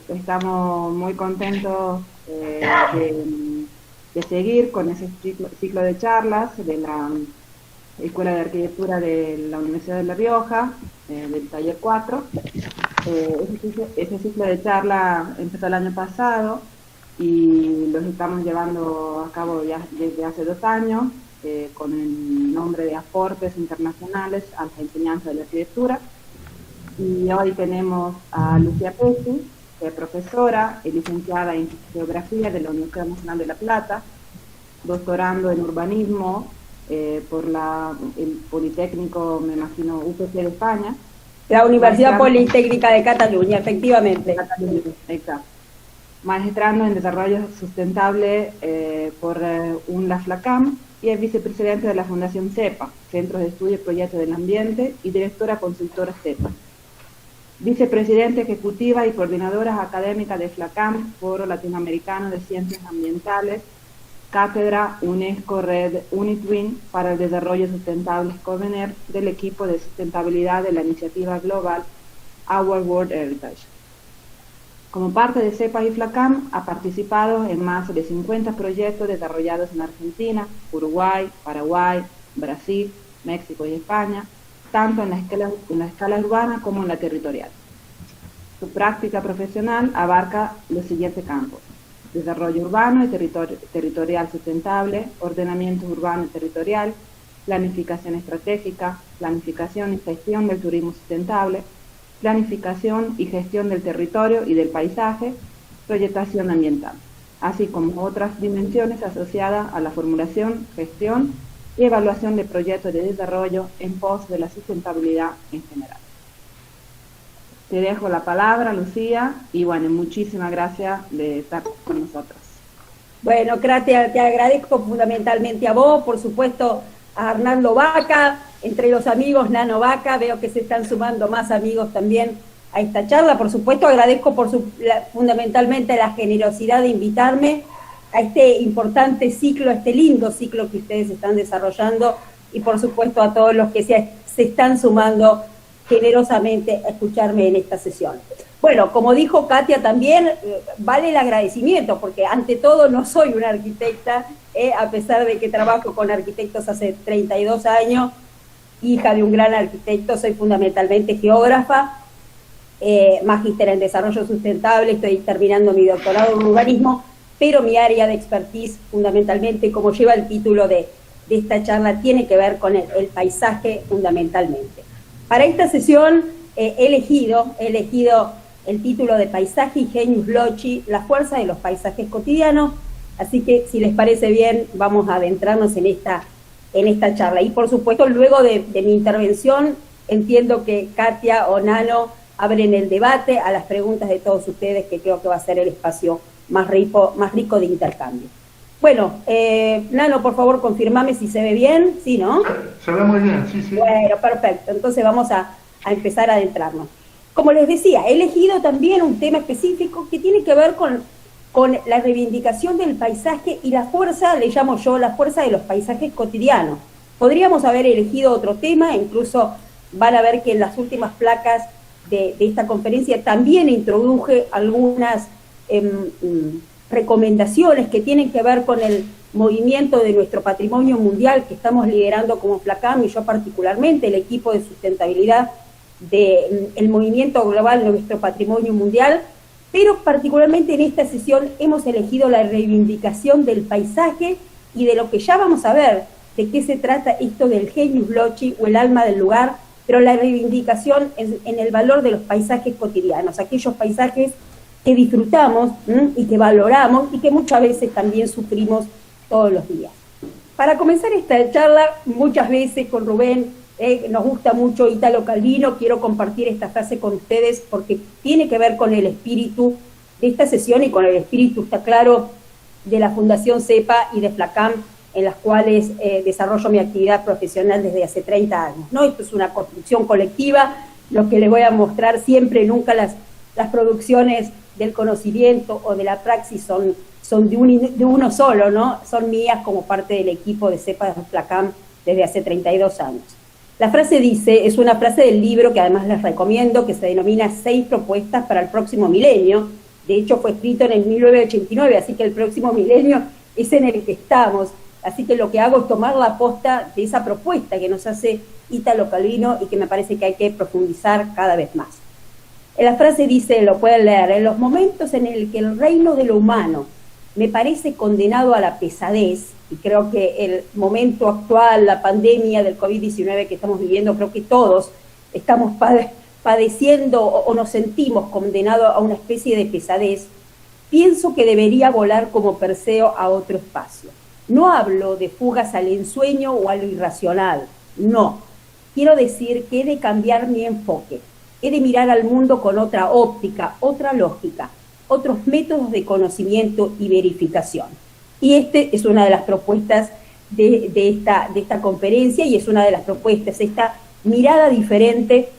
estamos muy contentos de seguir con ese ciclo de charlas de la Escuela de Arquitectura de la Universidad de La Rioja, del taller 4. Ese ciclo de charla empezó el año pasado y los estamos llevando a cabo ya desde hace 2 años, con el nombre de Aportes Internacionales a la Enseñanza de la Arquitectura. Y hoy tenemos a Lucía Pesci, que es profesora y licenciada en Geografía de la Universidad Nacional de La Plata, doctorando en Urbanismo por el Politécnico, me imagino, UPC de España. La Universidad Politécnica de Cataluña, efectivamente. Exacto. Magistrando en Desarrollo Sustentable por la FLACAM, y es vicepresidente de la Fundación CEPA, Centros de Estudio y Proyectos del Ambiente, y directora consultora CEPA. Vicepresidenta ejecutiva y coordinadora académica de FLACAM, Foro Latinoamericano de Ciencias Ambientales, Cátedra UNESCO Red UNITWIN para el Desarrollo Sustentable Covener del equipo de sustentabilidad de la iniciativa global Our World Heritage. Como parte de CEPA y FLACAM, ha participado en más de 50 proyectos desarrollados en Argentina, Uruguay, Paraguay, Brasil, México y España, tanto en la escala urbana como en la territorial. Su práctica profesional abarca los siguientes campos: desarrollo urbano y territorial sustentable, ordenamiento urbano y territorial, planificación estratégica, planificación y gestión del turismo sustentable, planificación y gestión del territorio y del paisaje, proyectación ambiental, así como otras dimensiones asociadas a la formulación, gestión y evaluación de proyectos de desarrollo en pos de la sustentabilidad en general. Te dejo la palabra, Lucía, y bueno, muchísimas gracias de estar con nosotros. Bueno, gracias, te agradezco fundamentalmente a vos, por supuesto a Arnaldo Vaca, entre los amigos Nano Vaca, veo que se están sumando más amigos también a esta charla. Por supuesto agradezco fundamentalmente la generosidad de invitarme a este importante ciclo, a este lindo ciclo que ustedes están desarrollando, y por supuesto a todos los que se están sumando generosamente a escucharme en esta sesión. Bueno, como dijo Katia también, vale el agradecimiento, porque ante todo no soy una arquitecta, a pesar de que trabajo con arquitectos hace 32 años, hija de un gran arquitecto, soy fundamentalmente geógrafa, magíster en desarrollo sustentable, estoy terminando mi doctorado en urbanismo, pero mi área de expertise, fundamentalmente, como lleva el título de esta charla, tiene que ver con el paisaje fundamentalmente. Para esta sesión he elegido el título de Paisaje y Genius Loci, la fuerza de los paisajes cotidianos, así que si les parece bien vamos a adentrarnos en esta charla. Y por supuesto luego de mi intervención entiendo que Katia o Nano abren el debate a las preguntas de todos ustedes, que creo que va a ser el espacio más rico de intercambio. Bueno, Nano, por favor, confirmame si se ve bien, ¿sí, no? Se ve muy bien, sí, sí. Bueno, perfecto, entonces vamos a empezar a adentrarnos. Como les decía, he elegido también un tema específico que tiene que ver con la reivindicación del paisaje y la fuerza, le llamo yo, la fuerza de los paisajes cotidianos. Podríamos haber elegido otro tema, incluso van a ver que en las últimas placas de esta conferencia también introduje algunas recomendaciones que tienen que ver con el movimiento de nuestro patrimonio mundial que estamos liderando como FLACAM, y yo particularmente, el equipo de sustentabilidad del movimiento global de nuestro patrimonio mundial, pero particularmente en esta sesión hemos elegido la reivindicación del paisaje y de lo que ya vamos a ver, de qué se trata esto del genius loci o el alma del lugar, pero la reivindicación en el valor de los paisajes cotidianos, aquellos paisajes que disfrutamos y que valoramos y que muchas veces también sufrimos todos los días. Para comenzar esta charla, muchas veces con Rubén, nos gusta mucho Italo Calvino, quiero compartir esta frase con ustedes porque tiene que ver con el espíritu de esta sesión y con el espíritu, está claro, de la Fundación CEPA y de FLACAM, en las cuales desarrollo mi actividad profesional desde hace 30 años, ¿no? Esto es una construcción colectiva, lo que les voy a mostrar siempre, nunca las producciones del conocimiento o de la praxis son de uno solo, ¿no? Son mías como parte del equipo de CEPA de FLACAM desde hace 32 años. La frase dice, es una frase del libro que además les recomiendo, que se denomina 6 propuestas para el próximo milenio, de hecho fue escrito en el 1989, así que el próximo milenio es en el que estamos. Así que lo que hago es tomar la posta de esa propuesta que nos hace Italo Calvino y que me parece que hay que profundizar cada vez más. En la frase dice, lo pueden leer, en los momentos en el que el reino de lo humano me parece condenado a la pesadez, y creo que el momento actual, la pandemia del COVID-19 que estamos viviendo, creo que todos estamos padeciendo o nos sentimos condenados a una especie de pesadez, pienso que debería volar como Perseo a otro espacio. No hablo de fugas al ensueño o a lo irracional, no. Quiero decir que he de cambiar mi enfoque, he de mirar al mundo con otra óptica, otra lógica, otros métodos de conocimiento y verificación. Y este es una de las propuestas de esta conferencia y es una de las propuestas, esta mirada diferente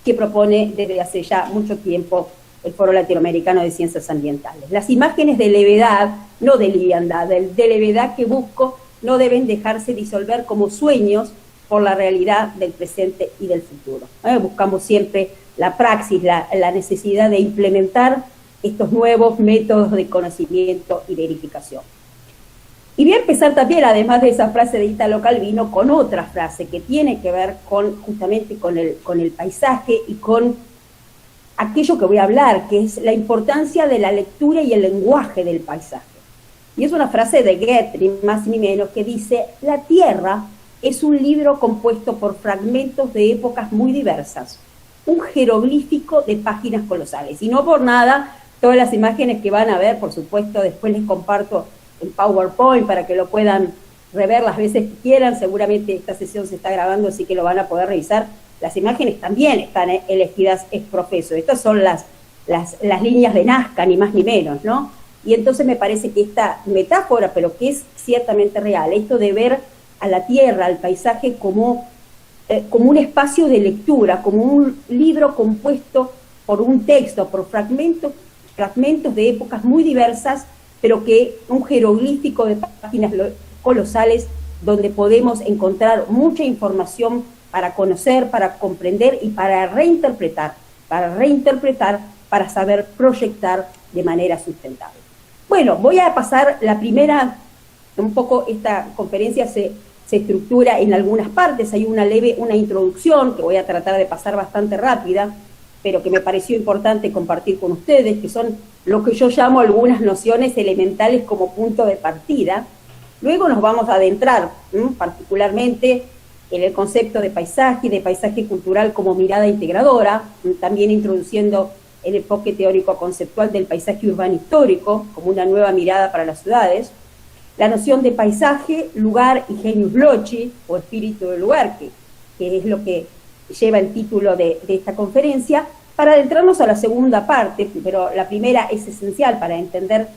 que propone desde hace ya mucho tiempo el Foro Latinoamericano de Ciencias Ambientales. Las imágenes de levedad, no de liviandad, de levedad que busco, no deben dejarse disolver como sueños por la realidad del presente y del futuro. Buscamos siempre la praxis, la necesidad de implementar estos nuevos métodos de conocimiento y verificación. Y voy a empezar también, además de esa frase de Italo Calvino, con otra frase que tiene que ver justamente con el paisaje y con aquello que voy a hablar, que es la importancia de la lectura y el lenguaje del paisaje. Y es una frase de Goethe, ni más ni menos, que dice, la Tierra es un libro compuesto por fragmentos de épocas muy diversas, un jeroglífico de páginas colosales. Y no por nada, todas las imágenes que van a ver, por supuesto, después les comparto en PowerPoint para que lo puedan rever las veces que quieran. Seguramente esta sesión se está grabando, así que lo van a poder revisar. Las imágenes también están elegidas ex profeso. Estas son las líneas de Nazca, ni más ni menos, ¿no? Y entonces me parece que esta metáfora, pero que es ciertamente real, esto de ver a la tierra, al paisaje como un espacio de lectura, como un libro compuesto por un texto, por fragmentos de épocas muy diversas, pero que un jeroglífico de páginas colosales donde podemos encontrar mucha información para conocer, para comprender y para reinterpretar, para saber proyectar de manera sustentable. Bueno, voy a pasar la primera, un poco esta conferencia se estructura en algunas partes, hay una introducción que voy a tratar de pasar bastante rápida, pero que me pareció importante compartir con ustedes, que son lo que yo llamo algunas nociones elementales como punto de partida. Luego nos vamos a adentrar particularmente en el concepto de paisaje cultural como mirada integradora, también introduciendo el enfoque teórico-conceptual del paisaje urbano histórico como una nueva mirada para las ciudades, la noción de paisaje, lugar y genius loci, o espíritu del lugar, que es lo que lleva el título de esta conferencia, para adentrarnos a la segunda parte, pero la primera es esencial para entender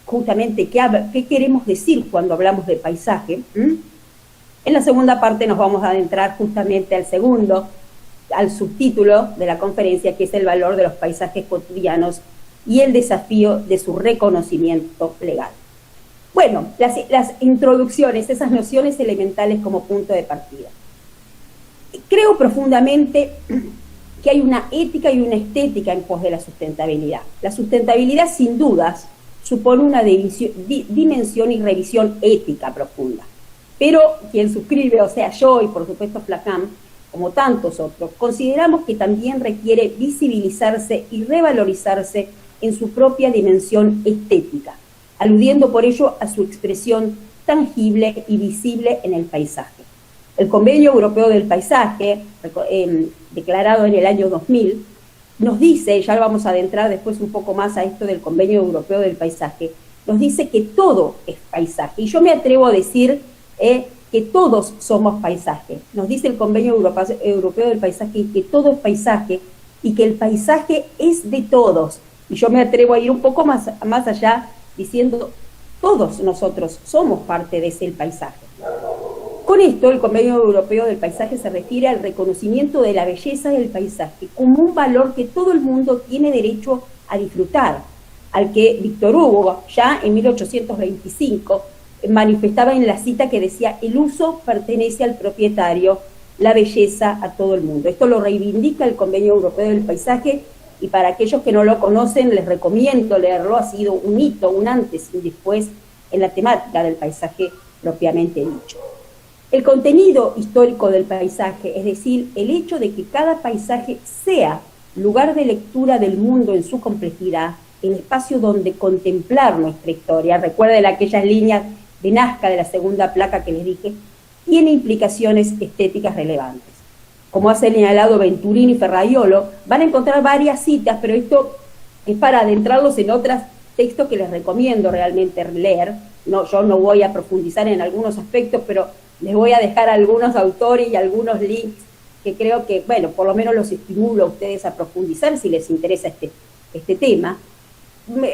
justamente qué queremos decir cuando hablamos de paisaje. En la segunda parte nos vamos a adentrar justamente al subtítulo de la conferencia, que es el valor de los paisajes cotidianos y el desafío de su reconocimiento legal. Bueno, las introducciones, esas nociones elementales como punto de partida. Creo profundamente que hay una ética y una estética en pos de la sustentabilidad. La sustentabilidad, sin dudas, supone una dimensión y revisión ética profunda. Pero quien suscribe, o sea, yo y por supuesto FLACAM, como tantos otros, consideramos que también requiere visibilizarse y revalorizarse en su propia dimensión estética, aludiendo por ello a su expresión tangible y visible en el paisaje. El Convenio Europeo del Paisaje, declarado en el año 2000, nos dice, ya vamos a adentrar después un poco más a esto del Convenio Europeo del Paisaje, nos dice que todo es paisaje. Y yo me atrevo a decir que todos somos paisaje. Nos dice el Convenio Europeo del Paisaje que todo es paisaje y que el paisaje es de todos. Y yo me atrevo a ir un poco más allá diciendo, todos nosotros somos parte de ese paisaje. Con esto, el Convenio Europeo del Paisaje se refiere al reconocimiento de la belleza del paisaje como un valor que todo el mundo tiene derecho a disfrutar, al que Víctor Hugo, ya en 1825, manifestaba en la cita que decía, el uso pertenece al propietario, la belleza a todo el mundo. Esto lo reivindica el Convenio Europeo del Paisaje y para aquellos que no lo conocen les recomiendo leerlo, ha sido un hito, un antes y un después en la temática del paisaje propiamente dicho. El contenido histórico del paisaje, es decir, el hecho de que cada paisaje sea lugar de lectura del mundo en su complejidad, el espacio donde contemplar nuestra historia, recuerden aquellas líneas de Nazca de la segunda placa que les dije, tiene implicaciones estéticas relevantes. Como ha señalado Venturini y Ferraiolo, van a encontrar varias citas, pero esto es para adentrarlos en otros textos que les recomiendo realmente leer. No, yo no voy a profundizar en algunos aspectos, pero les voy a dejar algunos autores y algunos links que creo que, bueno, por lo menos los estimulo a ustedes a profundizar si les interesa este tema.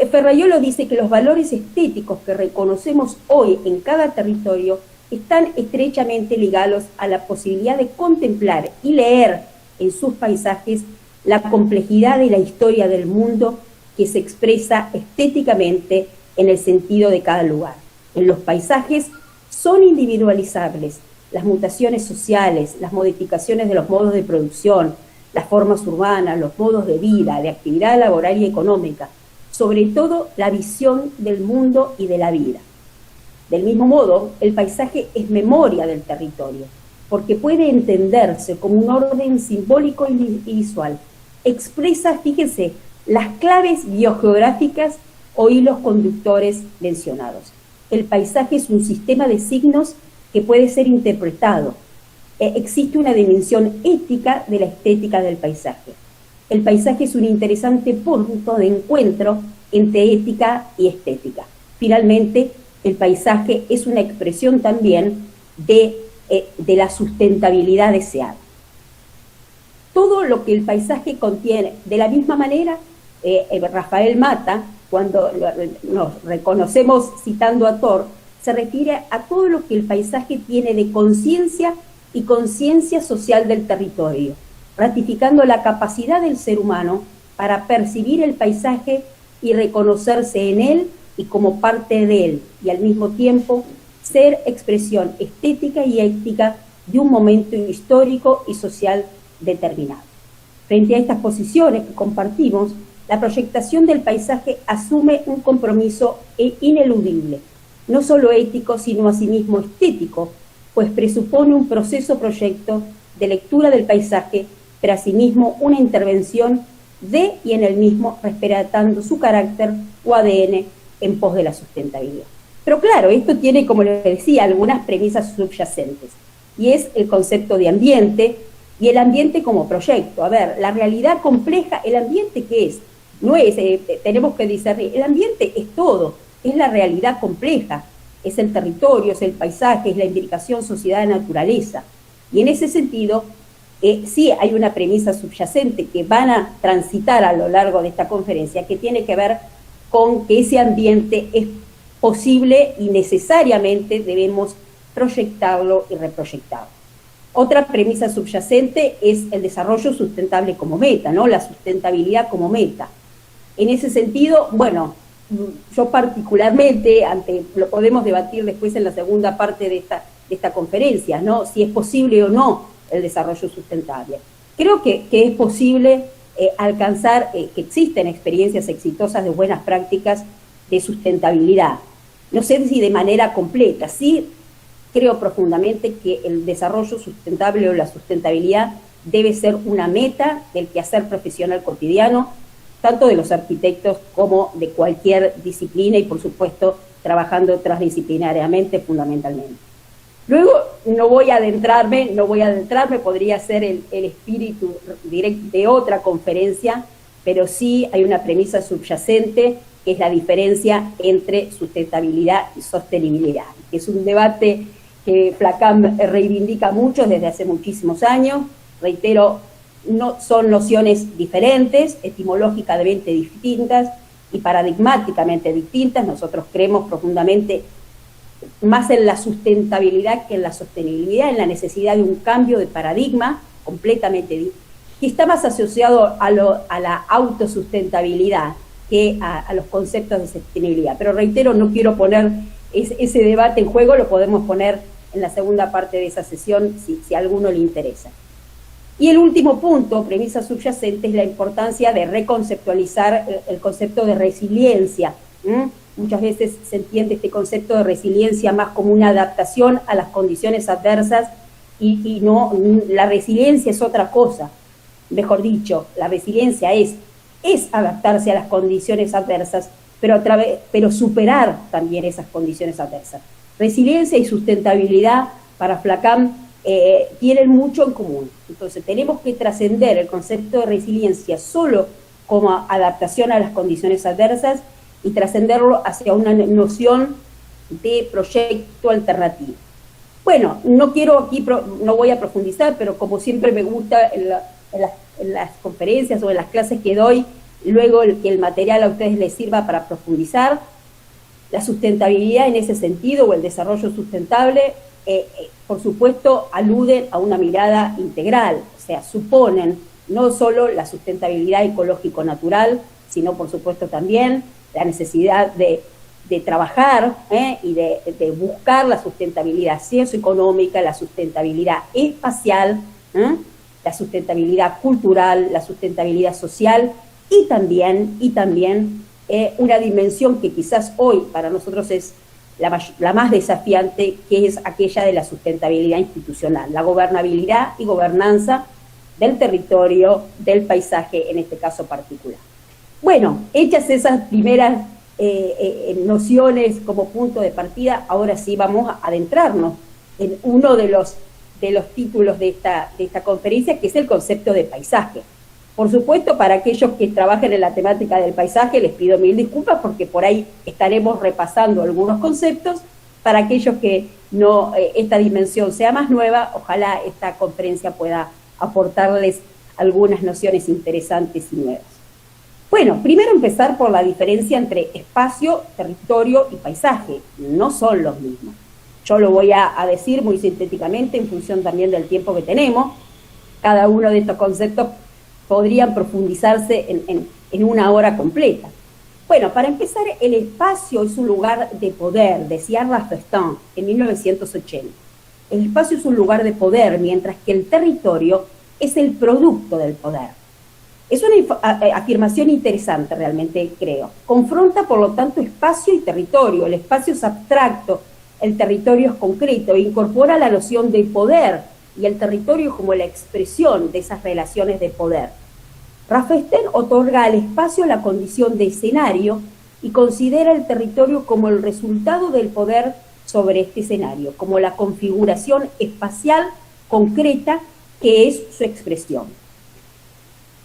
Ferraiolo dice que los valores estéticos que reconocemos hoy en cada territorio están estrechamente ligados a la posibilidad de contemplar y leer en sus paisajes la complejidad de la historia del mundo que se expresa estéticamente en el sentido de cada lugar. En los paisajes son individualizables las mutaciones sociales, las modificaciones de los modos de producción, las formas urbanas, los modos de vida, de actividad laboral y económica, sobre todo la visión del mundo y de la vida. Del mismo modo, el paisaje es memoria del territorio, porque puede entenderse como un orden simbólico y visual. Expresa, fíjense, las claves biogeográficas o hilos conductores mencionados. El paisaje es un sistema de signos que puede ser interpretado. Existe una dimensión ética de la estética del paisaje. El paisaje es un interesante punto de encuentro entre ética y estética. Finalmente, el paisaje es una expresión también de la sustentabilidad deseada. Todo lo que el paisaje contiene, de la misma manera, Rafael Mata, cuando nos reconocemos citando a Thor, se refiere a todo lo que el paisaje tiene de conciencia y conciencia social del territorio, ratificando la capacidad del ser humano para percibir el paisaje y reconocerse en él y como parte de él, y al mismo tiempo ser expresión estética y ética de un momento histórico y social determinado. Frente a estas posiciones que compartimos, la proyectación del paisaje asume un compromiso ineludible, no solo ético, sino asimismo estético, pues presupone un proceso-proyecto de lectura del paisaje, pero asimismo una intervención de y en el mismo, respetando su carácter o ADN en pos de la sustentabilidad. Pero claro, esto tiene, como les decía, algunas premisas subyacentes, y es el concepto de ambiente y el ambiente como proyecto. A ver, la realidad compleja, ¿el ambiente qué es? No es, tenemos que discernir, el ambiente es todo, es la realidad compleja, es el territorio, es el paisaje, es la implicación sociedad-naturaleza. Y en ese sentido, sí hay una premisa subyacente que van a transitar a lo largo de esta conferencia, que tiene que ver con que ese ambiente es posible y necesariamente debemos proyectarlo y reproyectarlo. Otra premisa subyacente es el desarrollo sustentable como meta, ¿no? La sustentabilidad como meta. En ese sentido, bueno, yo particularmente, lo podemos debatir después en la segunda parte de esta conferencia, ¿no? Si es posible o no el desarrollo sustentable. Creo que es posible alcanzar, que existen experiencias exitosas de buenas prácticas de sustentabilidad. No sé si de manera completa, sí creo profundamente que el desarrollo sustentable o la sustentabilidad debe ser una meta del quehacer profesional cotidiano, tanto de los arquitectos como de cualquier disciplina y, por supuesto, trabajando transdisciplinariamente fundamentalmente. Luego, no voy a adentrarme, podría ser el espíritu directo de otra conferencia, pero sí hay una premisa subyacente, que es la diferencia entre sustentabilidad y sostenibilidad, que es un debate que FLACAM reivindica mucho desde hace muchísimos años. Reitero, no son nociones diferentes, etimológicamente distintas y paradigmáticamente distintas. Nosotros creemos profundamente más en la sustentabilidad que en la sostenibilidad, en la necesidad de un cambio de paradigma completamente distinto, que está más asociado a la autosustentabilidad que a los conceptos de sostenibilidad. Pero reitero, no quiero poner ese debate en juego, lo podemos poner en la segunda parte de esa sesión si a alguno le interesa. Y el último punto, premisa subyacente, es la importancia de reconceptualizar el concepto de resiliencia. Muchas veces se entiende este concepto de resiliencia más como una adaptación a las condiciones adversas y no, la resiliencia es otra cosa. Mejor dicho, la resiliencia es adaptarse a las condiciones adversas, pero superar también esas condiciones adversas. Resiliencia y sustentabilidad para FLACAM tienen mucho en común. Entonces tenemos que trascender el concepto de resiliencia solo como adaptación a las condiciones adversas y trascenderlo hacia una noción de proyecto alternativo. Bueno, no voy a profundizar, pero como siempre me gusta en las conferencias o en las clases que doy, luego que el material a ustedes les sirva para profundizar. La sustentabilidad en ese sentido, o el desarrollo sustentable, por supuesto, aluden a una mirada integral, o sea, suponen no solo la sustentabilidad ecológico-natural, sino, por supuesto, también la necesidad de trabajar y de buscar la sustentabilidad socioeconómica, la sustentabilidad espacial, la sustentabilidad cultural, la sustentabilidad social y también una dimensión que quizás hoy para nosotros es la más desafiante, que es aquella de la sustentabilidad institucional, la gobernabilidad y gobernanza del territorio, del paisaje en este caso particular. Bueno, hechas esas primeras nociones como punto de partida, ahora sí vamos a adentrarnos en uno de los títulos de esta conferencia, que es el concepto de paisaje. Por supuesto, para aquellos que trabajen en la temática del paisaje, les pido mil disculpas porque por ahí estaremos repasando algunos conceptos. Para aquellos que no, esta dimensión sea más nueva, ojalá esta conferencia pueda aportarles algunas nociones interesantes y nuevas. Bueno, primero empezar por la diferencia entre espacio, territorio y paisaje. No son los mismos. Yo lo voy a decir muy sintéticamente en función también del tiempo que tenemos. Cada uno de estos conceptos podrían profundizarse en una hora completa. Bueno, para empezar, el espacio es un lugar de poder, decía Rafestin en 1980. El espacio es un lugar de poder, mientras que el territorio es el producto del poder. Es una afirmación interesante, realmente creo. Confronta, por lo tanto, espacio y territorio. El espacio es abstracto, el territorio es concreto, e incorpora la noción de poder y el territorio como la expresión de esas relaciones de poder. Rafestin otorga al espacio la condición de escenario y considera el territorio como el resultado del poder sobre este escenario, como la configuración espacial concreta que es su expresión.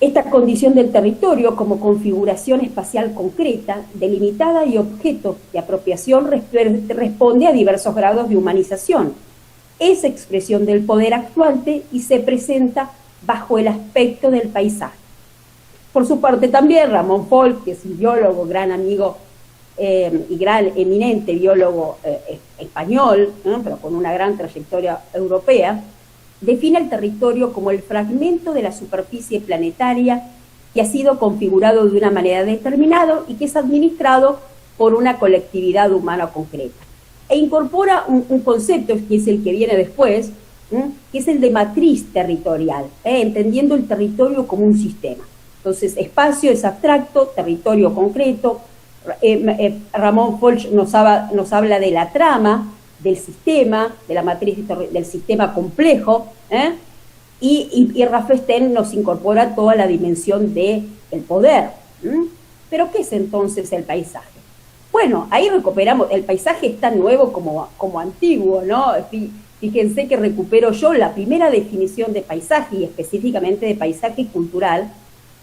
Esta condición del territorio como configuración espacial concreta, delimitada y objeto de apropiación responde a diversos grados de humanización. Es expresión del poder actuante y se presenta bajo el aspecto del paisaje. Por su parte también Ramón Folch, que es un biólogo, gran amigo y gran eminente biólogo español, pero con una gran trayectoria europea, define el territorio como el fragmento de la superficie planetaria que ha sido configurado de una manera determinada y que es administrado por una colectividad humana concreta. E incorpora un concepto que es el que viene después, que es el de matriz territorial, entendiendo el territorio como un sistema. Entonces, espacio es abstracto, territorio concreto. Ramón Folch nos habla de la trama, del sistema, de la matriz del sistema complejo, y Rafestin nos incorpora toda la dimensión del poder. ¿Pero qué es entonces el paisaje? Bueno, ahí recuperamos, el paisaje es tan nuevo como antiguo, ¿no? Fíjense que recupero yo la primera definición de paisaje, y específicamente de paisaje cultural.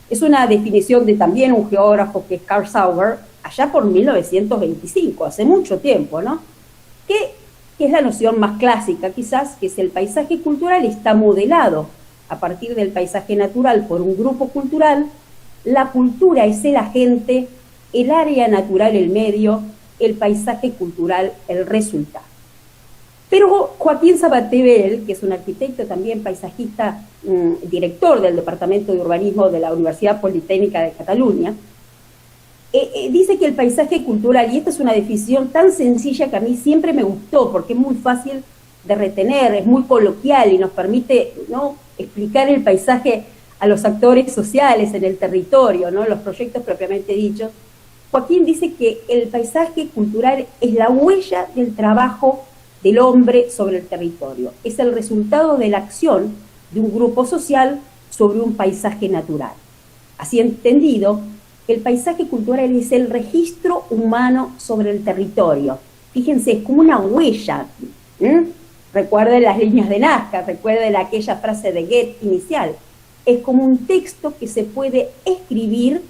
Es una definición de también un geógrafo que es Carl Sauer, allá por 1925, hace mucho tiempo, ¿no? Que es la noción más clásica quizás, que es el paisaje cultural está modelado a partir del paisaje natural por un grupo cultural. La cultura es el agente, el área natural el medio, el paisaje cultural el resultado. Pero Joaquín Sabaté Bel, que es un arquitecto también paisajista, director del Departamento de Urbanismo de la Universidad Politécnica de Cataluña, dice que el paisaje cultural, y esta es una definición tan sencilla que a mí siempre me gustó, porque es muy fácil de retener, es muy coloquial y nos permite, ¿no?, explicar el paisaje a los actores sociales en el territorio, ¿no?, los proyectos propiamente dichos. Joaquín dice que el paisaje cultural es la huella del trabajo del hombre sobre el territorio, es el resultado de la acción de un grupo social sobre un paisaje natural. Así entendido, el paisaje cultural es el registro humano sobre el territorio. Fíjense, es como una huella. Recuerden las líneas de Nazca, recuerden aquella frase de Goethe inicial. Es como un texto que se puede escribir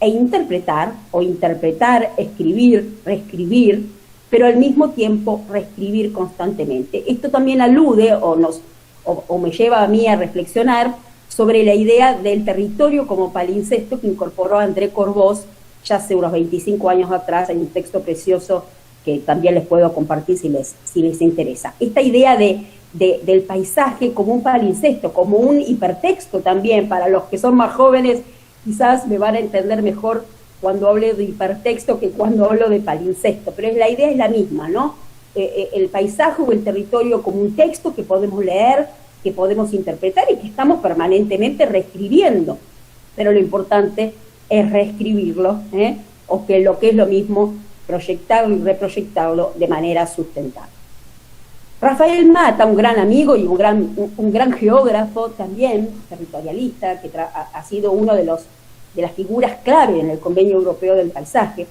e interpretar, o interpretar, escribir, reescribir, pero al mismo tiempo reescribir constantemente. Esto también alude o me lleva a mí a reflexionar sobre la idea del territorio como palincesto que incorporó André Corvós ya hace unos 25 años atrás en un texto precioso que también les puedo compartir si les interesa. Esta idea del paisaje como un palincesto, como un hipertexto también, para los que son más jóvenes quizás me van a entender mejor cuando hable de hipertexto que cuando hablo de palincesto, pero la idea es la misma, ¿no? El paisaje o el territorio como un texto que podemos leer, que podemos interpretar y que estamos permanentemente reescribiendo, pero lo importante es reescribirlo, o que lo que es lo mismo, proyectarlo y reproyectarlo de manera sustentable. Rafael Mata, un gran amigo y un gran geógrafo también, territorialista, que ha sido uno de las figuras clave en el Convenio Europeo del Paisaje.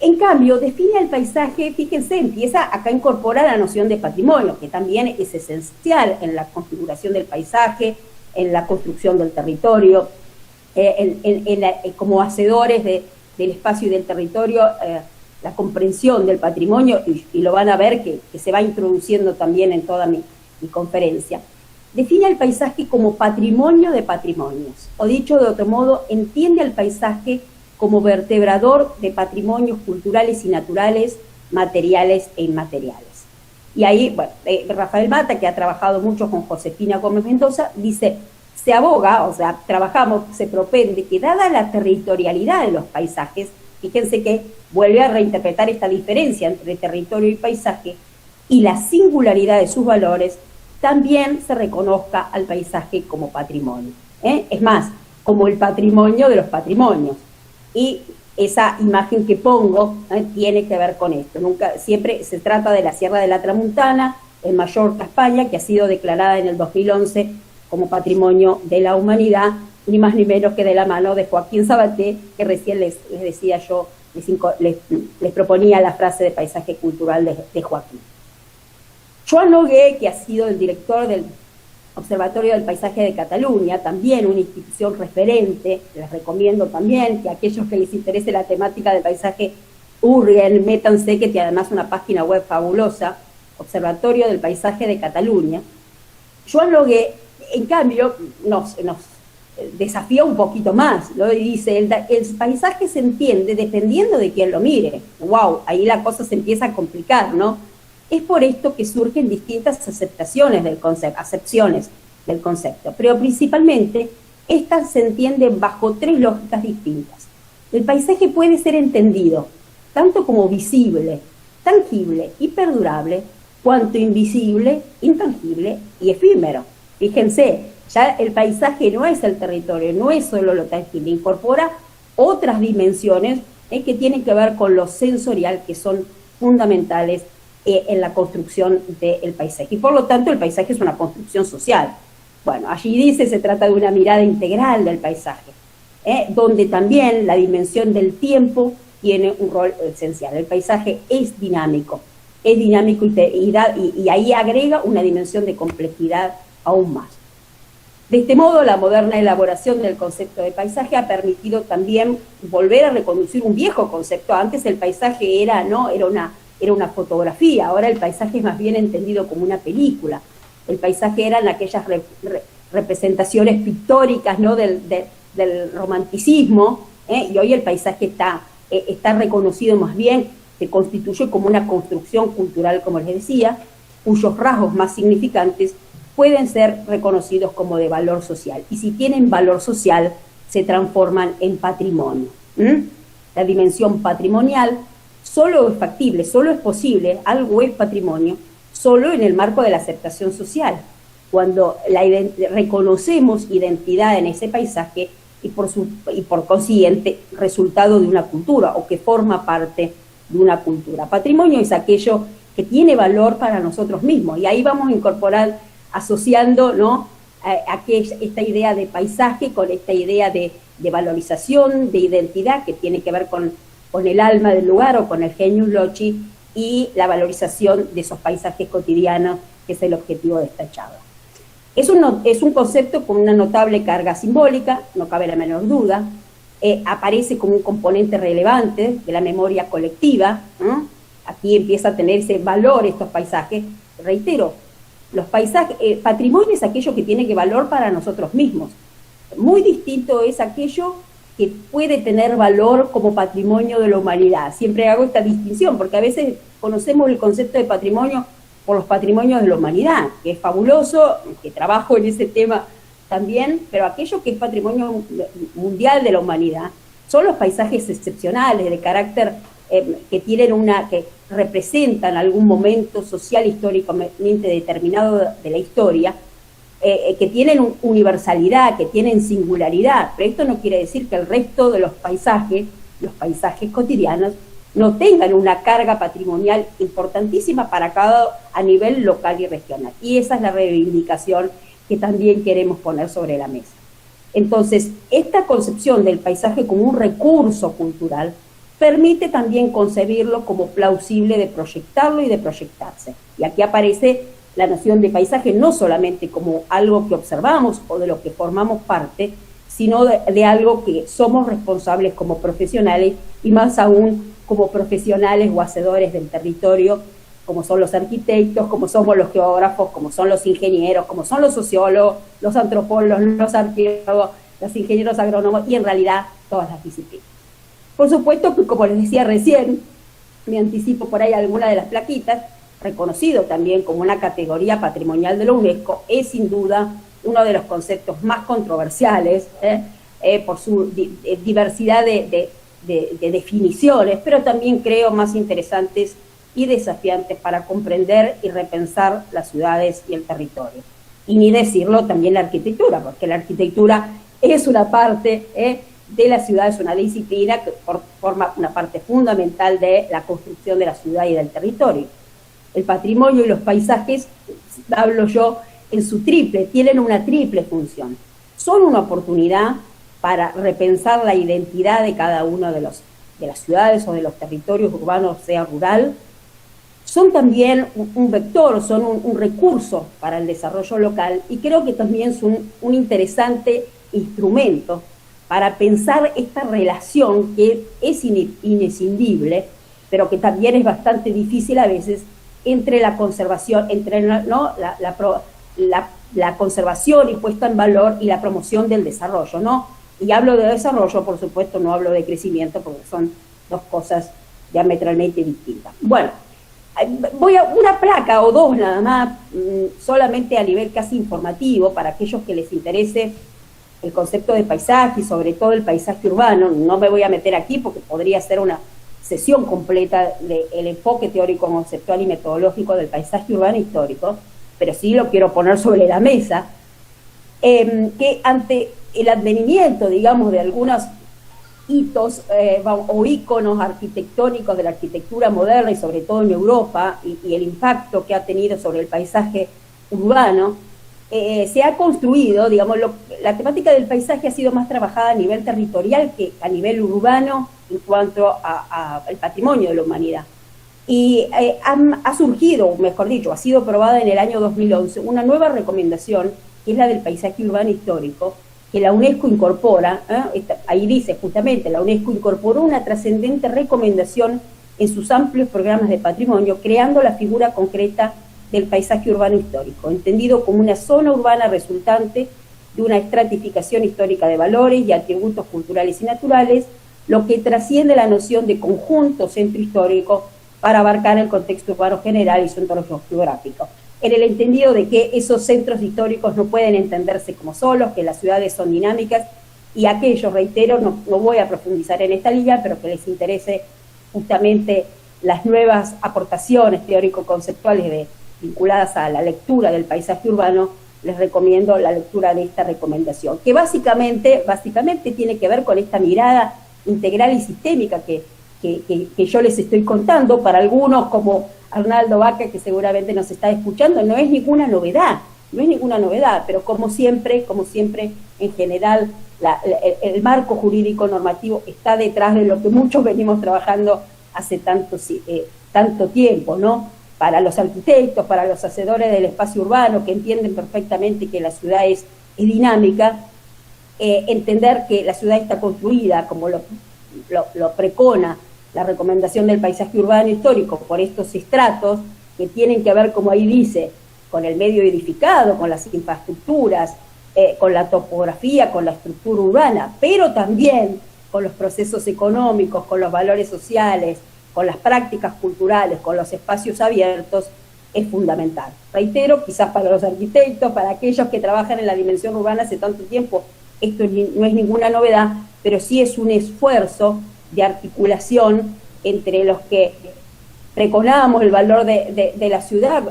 En cambio, define el paisaje, fíjense, empieza acá a incorporar la noción de patrimonio, que también es esencial en la configuración del paisaje, en la construcción del territorio, como hacedores del espacio y del territorio, la comprensión del patrimonio, y lo van a ver que se va introduciendo también en toda mi conferencia. Define el paisaje como patrimonio de patrimonios, o dicho de otro modo, entiende al paisaje como vertebrador de patrimonios culturales y naturales, materiales e inmateriales. Y ahí, bueno, Rafael Mata, que ha trabajado mucho con Josefina Gómez Mendoza, dice, se aboga, o sea, se propende que dada la territorialidad de los paisajes, fíjense que vuelve a reinterpretar esta diferencia entre territorio y paisaje, y la singularidad de sus valores, también se reconozca al paisaje como patrimonio. Es más, como el patrimonio de los patrimonios. Y esa imagen que pongo tiene que ver con esto. Siempre se trata de la Sierra de la Tramuntana, en Mallorca, España, que ha sido declarada en el 2011 como Patrimonio de la Humanidad, ni más ni menos que de la mano de Joaquín Sabaté, que recién les decía yo, les proponía la frase de paisaje cultural de Joaquín. Joan Nogué, que ha sido el director del Observatorio del Paisaje de Cataluña, también una institución referente, les recomiendo también que aquellos que les interese la temática del paisaje hurguen, métanse, que tiene además una página web fabulosa, Observatorio del Paisaje de Cataluña. Joan Nogué, en cambio, nos desafía un poquito más, ¿no? Y dice, el paisaje se entiende dependiendo de quién lo mire. ¡Wow! Ahí la cosa se empieza a complicar, ¿no? Es por esto que surgen distintas acepciones del concepto, pero principalmente estas se entienden bajo tres lógicas distintas. El paisaje puede ser entendido tanto como visible, tangible y perdurable, cuanto invisible, intangible y efímero. Fíjense, ya el paisaje no es el territorio, no es solo lo tangible, incorpora otras dimensiones que tienen que ver con lo sensorial, que son fundamentales en la construcción del paisaje. Y por lo tanto el paisaje es una construcción social. Bueno, allí dice, se trata de una mirada integral del paisaje, donde también la dimensión del tiempo tiene un rol esencial. El paisaje es dinámico y ahí agrega una dimensión de complejidad aún más. De este modo, la moderna elaboración del concepto de paisaje ha permitido también volver a reconducir un viejo concepto. Antes el paisaje era una fotografía, ahora el paisaje es más bien entendido como una película. El paisaje eran aquellas representaciones pictóricas, ¿no?, del romanticismo, y hoy el paisaje está reconocido más bien, se constituye como una construcción cultural, como les decía, cuyos rasgos más significantes pueden ser reconocidos como de valor social. Y si tienen valor social, se transforman en patrimonio. La dimensión patrimonial solo es factible, solo es posible, algo es patrimonio, solo en el marco de la aceptación social, cuando reconocemos identidad en ese paisaje y por consiguiente resultado de una cultura o que forma parte de una cultura. Patrimonio es aquello que tiene valor para nosotros mismos, y ahí vamos a incorporar, asociando, ¿no?, esta idea de paisaje con esta idea de valorización, de identidad, que tiene que ver con el alma del lugar o con el genius loci, y la valorización de esos paisajes cotidianos, que es el objetivo de esta charla. Es un concepto con una notable carga simbólica, no cabe la menor duda, aparece como un componente relevante de la memoria colectiva, ¿no? Aquí empieza a tener ese valor estos paisajes. Reitero, los paisajes, patrimonio es aquello que tiene que valor para nosotros mismos. Muy distinto es aquello que puede tener valor como patrimonio de la humanidad. Siempre hago esta distinción, porque a veces conocemos el concepto de patrimonio por los patrimonios de la humanidad, que es fabuloso, que trabajo en ese tema también, pero aquello que es patrimonio mundial de la humanidad son los paisajes excepcionales, de carácter que representan algún momento social históricamente determinado de la historia, que tienen universalidad, que tienen singularidad, pero esto no quiere decir que el resto de los paisajes cotidianos, no tengan una carga patrimonial importantísima para a nivel local y regional. Y esa es la reivindicación que también queremos poner sobre la mesa. Entonces, esta concepción del paisaje como un recurso cultural permite también concebirlo como plausible de proyectarlo y de proyectarse. Y aquí aparece la noción de paisaje no solamente como algo que observamos o de lo que formamos parte, sino de algo que somos responsables como profesionales, y más aún como profesionales o hacedores del territorio, como son los arquitectos, como somos los geógrafos, como son los ingenieros, como son los sociólogos, los antropólogos, los arqueólogos, los ingenieros agrónomos, y en realidad todas las disciplinas. Por supuesto que, como les decía recién, me anticipo por ahí alguna de las plaquitas, reconocido también como una categoría patrimonial de la UNESCO, es sin duda uno de los conceptos más controversiales, por su diversidad de definiciones, pero también creo más interesantes y desafiantes para comprender y repensar las ciudades y el territorio. Y ni decirlo también la arquitectura, porque la arquitectura es una parte de la ciudad, es una disciplina que forma una parte fundamental de la construcción de la ciudad y del territorio. El patrimonio y los paisajes, hablo yo, en su tienen una triple función. Son una oportunidad para repensar la identidad de cada uno de las ciudades o de los territorios urbanos, sea rural. Son también un vector, son un recurso para el desarrollo local, y creo que también son un interesante instrumento para pensar esta relación que es inescindible, pero que también es bastante difícil a veces, entre la conservación, la conservación y puesta en valor y la promoción del desarrollo, ¿no? Y hablo de desarrollo, por supuesto, no hablo de crecimiento, porque son dos cosas diametralmente distintas. Bueno, voy a una placa o dos nada más, solamente a nivel casi informativo, para aquellos que les interese el concepto de paisaje y sobre todo el paisaje urbano. No me voy a meter aquí porque podría ser una sesión completa del enfoque teórico, conceptual y metodológico del paisaje urbano histórico, pero sí lo quiero poner sobre la mesa, que ante el advenimiento, digamos, de algunos hitos o íconos arquitectónicos de la arquitectura moderna, y sobre todo en Europa, y el impacto que ha tenido sobre el paisaje urbano, se ha construido, digamos, la temática del paisaje ha sido más trabajada a nivel territorial que a nivel urbano en cuanto al patrimonio de la humanidad. Y ha surgido, mejor dicho, ha sido aprobada en el año 2011 una nueva recomendación, que es la del paisaje urbano histórico, que la UNESCO incorpora, ahí dice justamente, la UNESCO incorporó una trascendente recomendación en sus amplios programas de patrimonio, creando la figura concreta del paisaje urbano histórico, entendido como una zona urbana resultante de una estratificación histórica de valores y atributos culturales y naturales, lo que trasciende la noción de conjunto centro histórico para abarcar el contexto urbano general y su entorno geográfico, en el entendido de que esos centros históricos no pueden entenderse como solos, que las ciudades son dinámicas, y aquellos, reitero, no voy a profundizar en esta línea, pero que les interese justamente las nuevas aportaciones teórico-conceptuales vinculadas a la lectura del paisaje urbano, les recomiendo la lectura de esta recomendación, que básicamente tiene que ver con esta mirada integral y sistémica que yo les estoy contando. Para algunos, como Arnaldo Baca, que seguramente nos está escuchando, no es ninguna novedad, pero como siempre, en general, el marco jurídico normativo está detrás de lo que muchos venimos trabajando hace tanto tiempo, ¿no? Para los arquitectos, para los hacedores del espacio urbano, que entienden perfectamente que la ciudad es dinámica, entender que la ciudad está construida, como lo precona la recomendación del paisaje urbano histórico, por estos estratos que tienen que ver, como ahí dice, con el medio edificado, con las infraestructuras, con la topografía, con la estructura urbana, pero también con los procesos económicos, con los valores sociales, con las prácticas culturales, con los espacios abiertos, es fundamental. Reitero, quizás para los arquitectos, para aquellos que trabajan en la dimensión urbana hace tanto tiempo, esto no es ninguna novedad, pero sí es un esfuerzo de articulación entre los que pregonamos el valor de la ciudad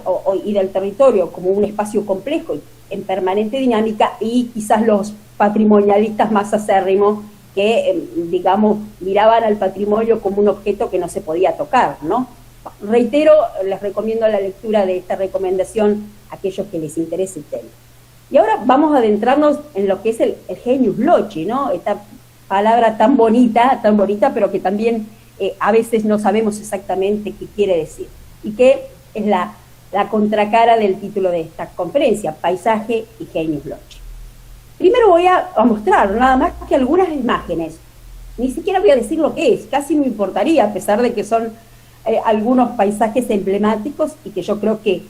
y del territorio como un espacio complejo en permanente dinámica, y quizás los patrimonialistas más acérrimos que, digamos, miraban al patrimonio como un objeto que no se podía tocar, ¿no? Reitero, les recomiendo la lectura de esta recomendación a aquellos que les interese el tema. Y ahora vamos a adentrarnos en lo que es el genius loci, ¿no? Esta palabra tan bonita, pero que también a veces no sabemos exactamente qué quiere decir, y que es la contracara del título de esta conferencia, Paisaje y Genius Loci. Primero voy a mostrar nada más que algunas imágenes, ni siquiera voy a decir lo que es, casi no importaría, a pesar de que son algunos paisajes emblemáticos y que yo creo que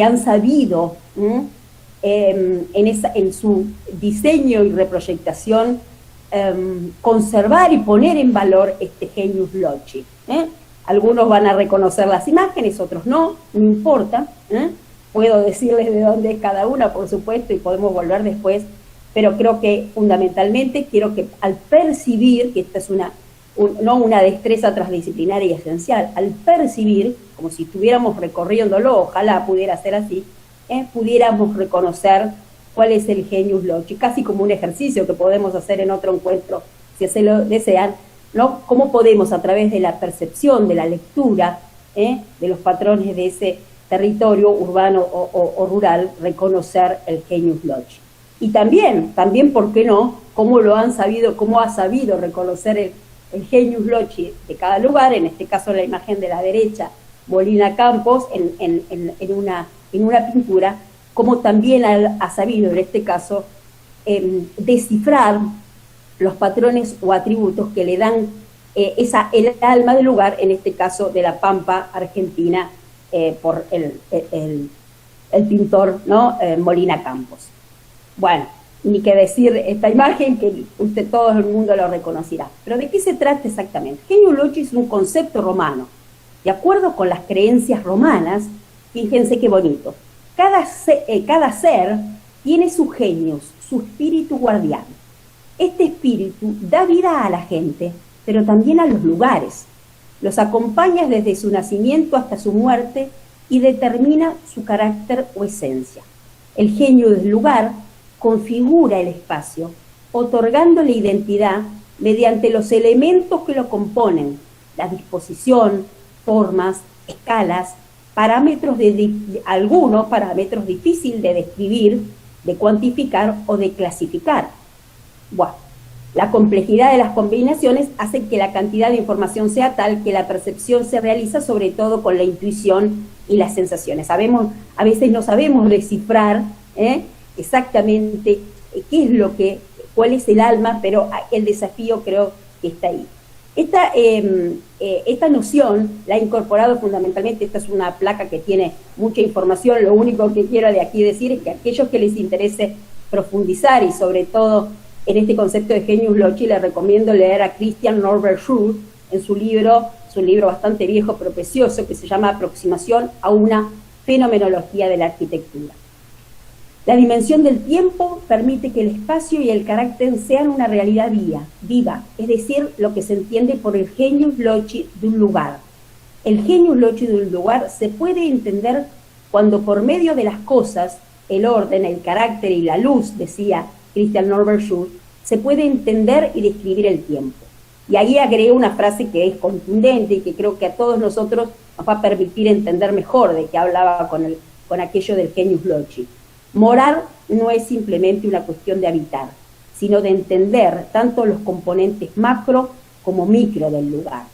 han sabido en su diseño y reproyectación conservar y poner en valor este genius loci. Algunos van a reconocer las imágenes, otros no importa. Puedo decirles de dónde es cada una, por supuesto, y podemos volver después, pero creo que fundamentalmente quiero que al percibir, que esta es no una destreza transdisciplinaria y esencial, al percibir, como si estuviéramos recorriéndolo, ojalá pudiera ser así, pudiéramos reconocer cuál es el genius loci, casi como un ejercicio que podemos hacer en otro encuentro, si así lo desean, ¿no? Cómo podemos, a través de la percepción, de la lectura, de los patrones de ese territorio urbano o rural, reconocer el genius loci. Y también, ¿por qué no?, cómo ha sabido reconocer el genius loci de cada lugar, en este caso la imagen de la derecha, Molina Campos, en una pintura, como también ha sabido, en este caso, descifrar los patrones o atributos que le dan el alma del lugar, en este caso de la Pampa Argentina, por el pintor, ¿no? Molina Campos. Bueno, ni que decir esta imagen, que todo el mundo lo reconocerá. Pero ¿de qué se trata exactamente? Genius loci es un concepto romano. De acuerdo con las creencias romanas, fíjense qué bonito, cada ser tiene su genius, su espíritu guardián. Este espíritu da vida a la gente, pero también a los lugares. Los acompaña desde su nacimiento hasta su muerte y determina su carácter o esencia. El genio del lugar configura el espacio, otorgándole identidad mediante los elementos que lo componen, la disposición, formas, escalas, algunos parámetros difíciles de describir, de cuantificar o de clasificar. Bueno, la complejidad de las combinaciones hace que la cantidad de información sea tal que la percepción se realiza sobre todo con la intuición y las sensaciones. A veces no sabemos descifrar exactamente cuál es el alma, pero el desafío creo que está ahí. Esta noción la ha incorporado fundamentalmente, esta es una placa que tiene mucha información, lo único que quiero de aquí decir es que a aquellos que les interese profundizar y sobre todo en este concepto de genius loci, les recomiendo leer a Christian Norbert Schur en su libro bastante viejo pero precioso, que se llama Aproximación a una fenomenología de la arquitectura. La dimensión del tiempo permite que el espacio y el carácter sean una realidad viva, es decir, lo que se entiende por el genius loci de un lugar. El genius loci de un lugar se puede entender cuando por medio de las cosas, el orden, el carácter y la luz, decía Christian Norbert Schulz, se puede entender y describir el tiempo. Y ahí agregué una frase que es contundente y que creo que a todos nosotros nos va a permitir entender mejor de qué hablaba con aquello del genius loci. Morar no es simplemente una cuestión de habitar, sino de entender tanto los componentes macro como micro del lugar.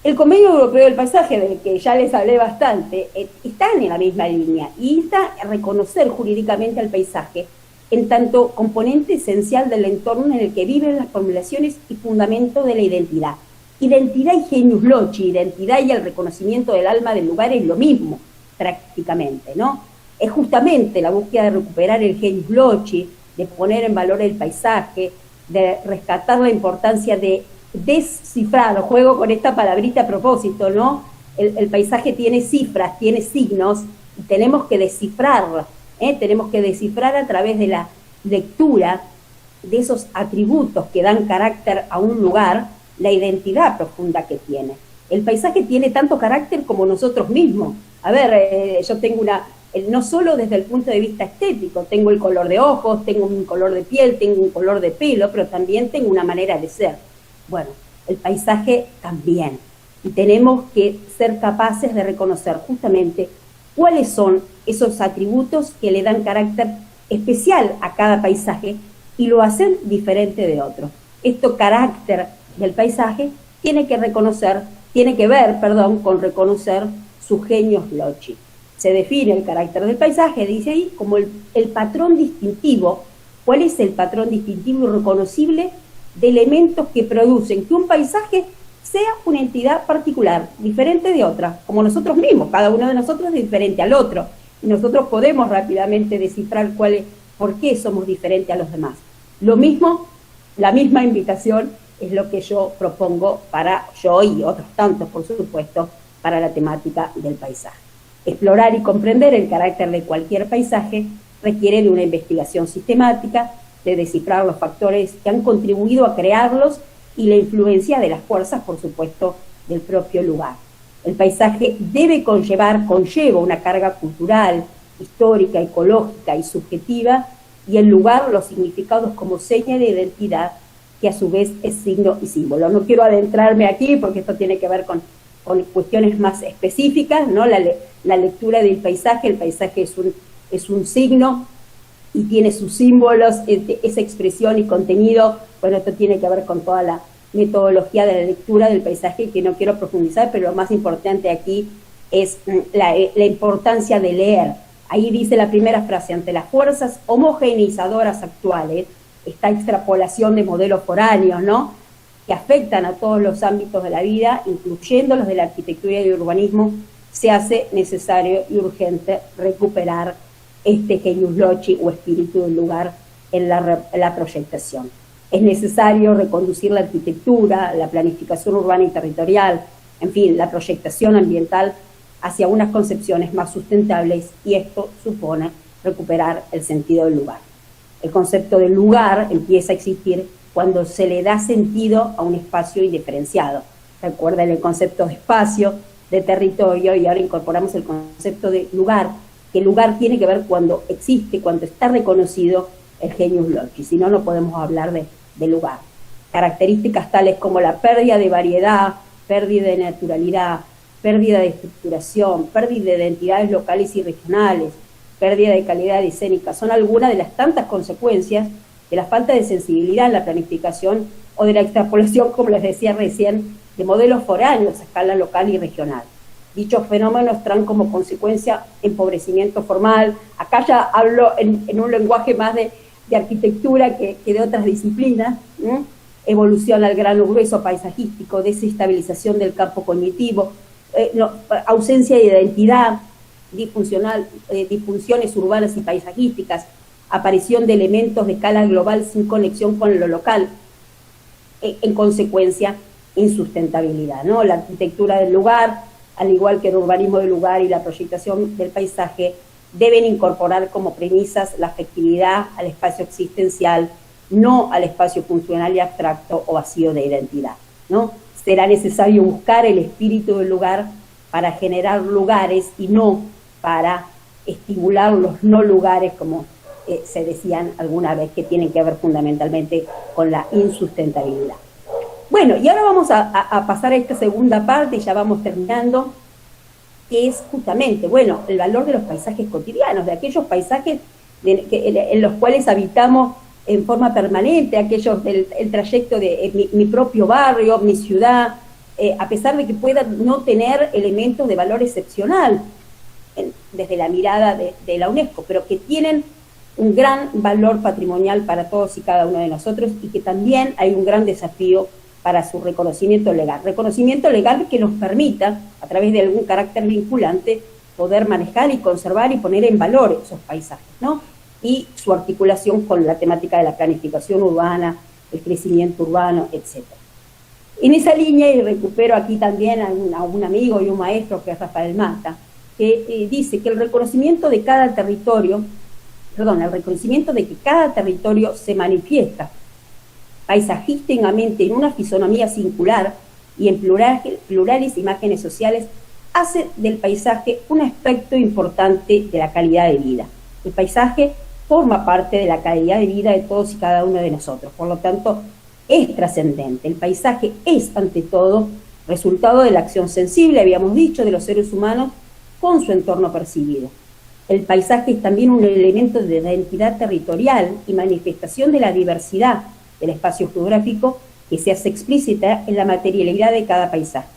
El Convenio Europeo del Paisaje, del que ya les hablé bastante, está en la misma línea y está a reconocer jurídicamente al paisaje en tanto componente esencial del entorno en el que viven las formulaciones y fundamento de la identidad. Identidad y genius loci, identidad y el reconocimiento del alma del lugar es lo mismo, prácticamente, ¿no? Es justamente la búsqueda de recuperar el genius loci, de poner en valor el paisaje, de rescatar la importancia de descifrar, juego con esta palabrita a propósito, ¿no? El paisaje tiene cifras, tiene signos, y tenemos que descifrarlos, tenemos que descifrar a través de la lectura de esos atributos que dan carácter a un lugar, la identidad profunda que tiene. El paisaje tiene tanto carácter como nosotros mismos. A ver, yo tengo no solo desde el punto de vista estético, tengo el color de ojos, tengo un color de piel, tengo un color de pelo, pero también tengo una manera de ser. Bueno, el paisaje también. Y tenemos que ser capaces de reconocer justamente cuáles son esos atributos que le dan carácter especial a cada paisaje y lo hacen diferente de otro. Este carácter del paisaje tiene que ver con reconocer sus genius loci. Se define el carácter del paisaje, dice ahí, como el patrón distintivo. ¿Cuál es el patrón distintivo y reconocible de elementos que producen que un paisaje sea una entidad particular, diferente de otra, como nosotros mismos? Cada uno de nosotros es diferente al otro, y nosotros podemos rápidamente descifrar por qué somos diferentes a los demás. Lo mismo, la misma invitación es lo que yo propongo yo y otros tantos, por supuesto, para la temática del paisaje. Explorar y comprender el carácter de cualquier paisaje requiere de una investigación sistemática, de descifrar los factores que han contribuido a crearlos y la influencia de las fuerzas, por supuesto, del propio lugar. El paisaje conlleva una carga cultural, histórica, ecológica y subjetiva, y el lugar los significados como seña de identidad, que a su vez es signo y símbolo. No quiero adentrarme aquí porque esto tiene que ver con cuestiones más específicas, ¿no? La lectura del paisaje, el paisaje es un signo y tiene sus símbolos, esa expresión y contenido. Bueno, esto tiene que ver con toda la metodología de la lectura del paisaje, que no quiero profundizar, pero lo más importante aquí es la importancia de leer. Ahí dice la primera frase: ante las fuerzas homogeneizadoras actuales, esta extrapolación de modelos foráneos, ¿no?, que afectan a todos los ámbitos de la vida, incluyendo los de la arquitectura y el urbanismo, se hace necesario y urgente recuperar este genius loci o espíritu del lugar en la proyectación. Es necesario reconducir la arquitectura, la planificación urbana y territorial, en fin, la proyectación ambiental hacia unas concepciones más sustentables, y esto supone recuperar el sentido del lugar. El concepto del lugar empieza a existir cuando se le da sentido a un espacio indiferenciado. Recuerden el concepto de espacio, de territorio, y ahora incorporamos el concepto de lugar, que el lugar tiene que ver cuando existe, cuando está reconocido el genius loci, si no, no podemos hablar de lugar. Características tales como la pérdida de variedad, pérdida de naturalidad, pérdida de estructuración, pérdida de identidades locales y regionales, pérdida de calidad escénica, son algunas de las tantas consecuencias de la falta de sensibilidad en la planificación o de la extrapolación, como les decía recién, de modelos foráneos a escala local y regional. Dichos fenómenos traen como consecuencia empobrecimiento formal. Acá ya hablo en un lenguaje más de arquitectura que de otras disciplinas, ¿no? Evolución al grano grueso paisajístico, desestabilización del campo cognitivo, ausencia de identidad, disfunciones urbanas y paisajísticas, aparición de elementos de escala global sin conexión con lo local, en consecuencia, insustentabilidad, ¿no? La arquitectura del lugar, al igual que el urbanismo del lugar y la proyectación del paisaje, deben incorporar como premisas la afectividad al espacio existencial, no al espacio funcional y abstracto o vacío de identidad, ¿no? Será necesario buscar el espíritu del lugar para generar lugares y no para estimular los no lugares, como se decían alguna vez, que tienen que ver fundamentalmente con la insustentabilidad. Bueno, y ahora vamos a pasar a esta segunda parte, y ya vamos terminando, que es justamente, bueno, el valor de los paisajes cotidianos, de aquellos paisajes en los cuales habitamos en forma permanente, aquellos del el trayecto de mi propio barrio, mi ciudad, a pesar de que puedan no tener elementos de valor excepcional desde la mirada de la UNESCO, pero que tienen un gran valor patrimonial para todos y cada uno de nosotros, y que también hay un gran desafío para su reconocimiento legal que nos permita, a través de algún carácter vinculante, poder manejar y conservar y poner en valor esos paisajes, ¿no? Y su articulación con la temática de la planificación urbana, el crecimiento urbano, etc. En esa línea, y recupero aquí también a un amigo y un maestro que es Rafael Mata, que dice que el reconocimiento de cada territorio, el reconocimiento de que cada territorio se manifiesta paisajísticamente en una fisonomía singular y en plurales imágenes sociales, hace del paisaje un aspecto importante de la calidad de vida. El paisaje forma parte de la calidad de vida de todos y cada uno de nosotros, por lo tanto es trascendente. El paisaje es, ante todo, resultado de la acción sensible, habíamos dicho, de los seres humanos con su entorno percibido. El paisaje es también un elemento de identidad territorial y manifestación de la diversidad del espacio geográfico que se hace explícita en la materialidad de cada paisaje.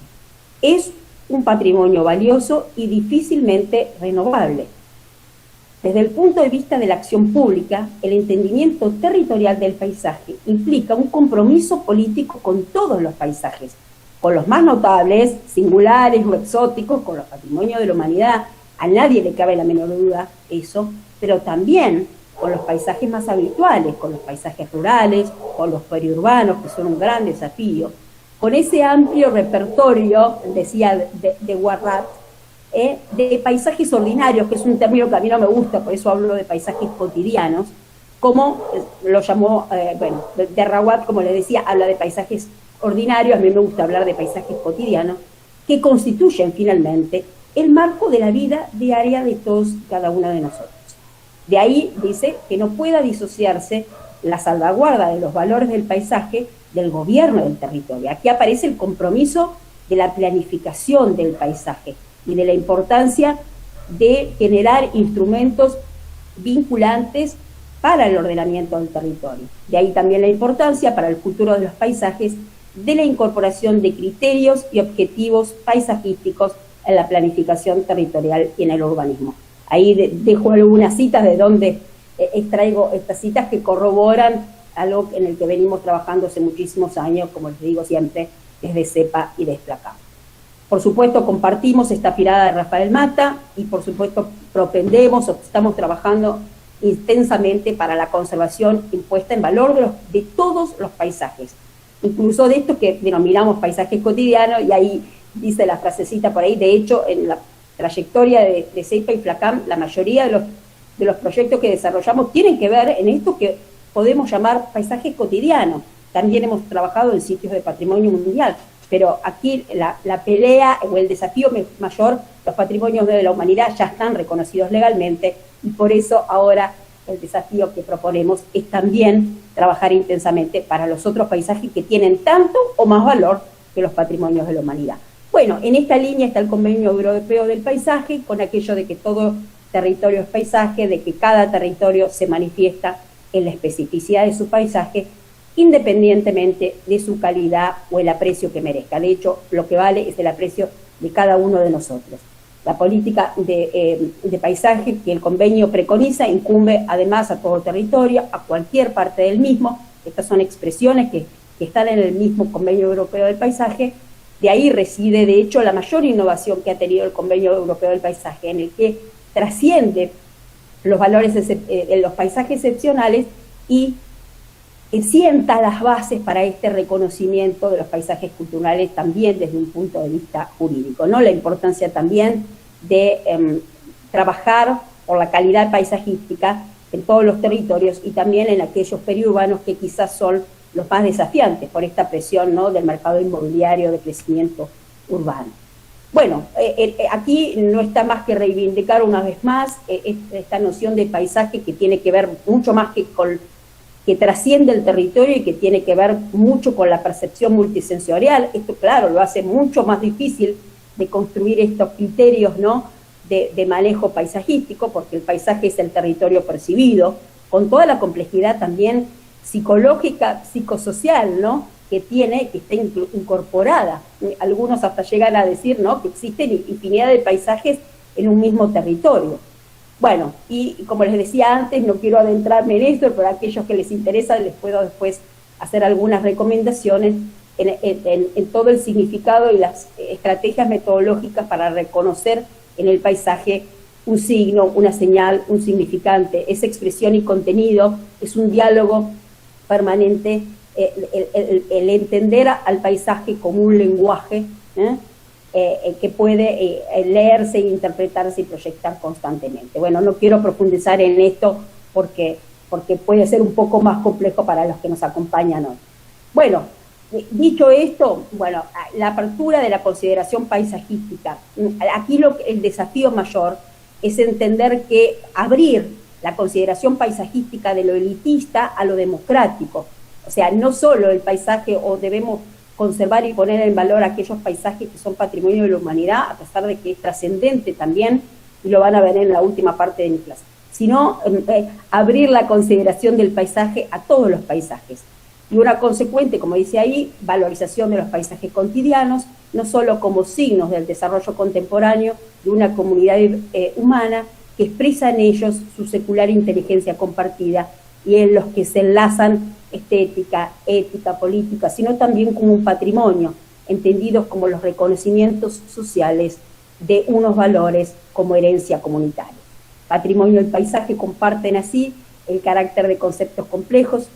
Es un patrimonio valioso y difícilmente renovable. Desde el punto de vista de la acción pública, el entendimiento territorial del paisaje implica un compromiso político con todos los paisajes, con los más notables, singulares o exóticos, con los patrimonios de la humanidad. A nadie le cabe la menor duda eso, pero también con los paisajes más habituales, con los paisajes rurales, con los periurbanos, que son un gran desafío, con ese amplio repertorio, decía de Warrat, de paisajes ordinarios, que es un término que a mí no me gusta, por eso hablo de paisajes cotidianos, como lo llamó, de Rawat, como le decía, habla de paisajes ordinarios, a mí me gusta hablar de paisajes cotidianos, que constituyen finalmente el marco de la vida diaria de todos y cada uno de nosotros. De ahí dice que no pueda disociarse la salvaguarda de los valores del paisaje del gobierno del territorio. Aquí aparece el compromiso de la planificación del paisaje y de la importancia de generar instrumentos vinculantes para el ordenamiento del territorio. De ahí también la importancia para el futuro de los paisajes de la incorporación de criterios y objetivos paisajísticos en la planificación territorial y en el urbanismo. Ahí dejo algunas citas de donde extraigo estas citas que corroboran algo en el que venimos trabajando hace muchísimos años, como les digo siempre, desde CEPA y desde FLACAM. Por supuesto, compartimos esta mirada de Rafael Mata y por supuesto propendemos o estamos trabajando intensamente para la conservación impuesta en valor de todos los paisajes, incluso de estos que denominamos paisajes cotidianos, y ahí dice la frasecita por ahí. De hecho, en la trayectoria de CEPA y FLACAM, la mayoría de los proyectos que desarrollamos tienen que ver en esto que podemos llamar paisajes cotidianos. También hemos trabajado en sitios de patrimonio mundial, pero aquí la pelea o el desafío mayor, los patrimonios de la humanidad ya están reconocidos legalmente, y por eso ahora el desafío que proponemos es también trabajar intensamente para los otros paisajes que tienen tanto o más valor que los patrimonios de la humanidad. Bueno, en esta línea está el Convenio Europeo del Paisaje, con aquello de que todo territorio es paisaje, de que cada territorio se manifiesta en la especificidad de su paisaje, independientemente de su calidad o el aprecio que merezca. De hecho, lo que vale es el aprecio de cada uno de nosotros. La política de paisaje que el convenio preconiza incumbe además a todo territorio, a cualquier parte del mismo. Estas son expresiones que están en el mismo Convenio Europeo del Paisaje. De ahí reside, de hecho, la mayor innovación que ha tenido el Convenio Europeo del Paisaje, en el que trasciende los valores de los paisajes excepcionales y sienta las bases para este reconocimiento de los paisajes culturales también desde un punto de vista jurídico, ¿no? La importancia también de trabajar por la calidad paisajística en todos los territorios y también en aquellos periurbanos que quizás son los más desafiantes por esta presión, ¿no?, del mercado inmobiliario de crecimiento urbano. Bueno, aquí no está más que reivindicar una vez más esta noción de paisaje que tiene que ver mucho más que trasciende el territorio y que tiene que ver mucho con la percepción multisensorial. Esto, claro, lo hace mucho más difícil de construir estos criterios, ¿no?, de manejo paisajístico, porque el paisaje es el territorio percibido, con toda la complejidad también psicológica, psicosocial, ¿no?, que tiene, que está incorporada. Algunos hasta llegan a decir, ¿no?, que existen infinidad de paisajes en un mismo territorio. Bueno, y como les decía antes, no quiero adentrarme en esto, pero a aquellos que les interesa les puedo después hacer algunas recomendaciones en todo el significado y las estrategias metodológicas para reconocer en el paisaje un signo, una señal, un significante. Esa expresión y contenido es un diálogo permanente, el entender al paisaje como un lenguaje que puede leerse, interpretarse y proyectar constantemente. Bueno, no quiero profundizar en esto porque puede ser un poco más complejo para los que nos acompañan hoy. Bueno, dicho esto, bueno, la apertura de la consideración paisajística. Aquí el desafío mayor es entender que abrir la consideración paisajística de lo elitista a lo democrático. O sea, no solo el paisaje, o debemos conservar y poner en valor aquellos paisajes que son patrimonio de la humanidad, a pesar de que es trascendente también, y lo van a ver en la última parte de mi clase, sino abrir la consideración del paisaje a todos los paisajes. Y una consecuente, como dice ahí, valorización de los paisajes cotidianos, no solo como signos del desarrollo contemporáneo de una comunidad humana que expresa en ellos su secular inteligencia compartida y en los que se enlazan estética, ética, política, sino también como un patrimonio, entendidos como los reconocimientos sociales de unos valores como herencia comunitaria. Patrimonio y paisaje comparten así el carácter de conceptos complejos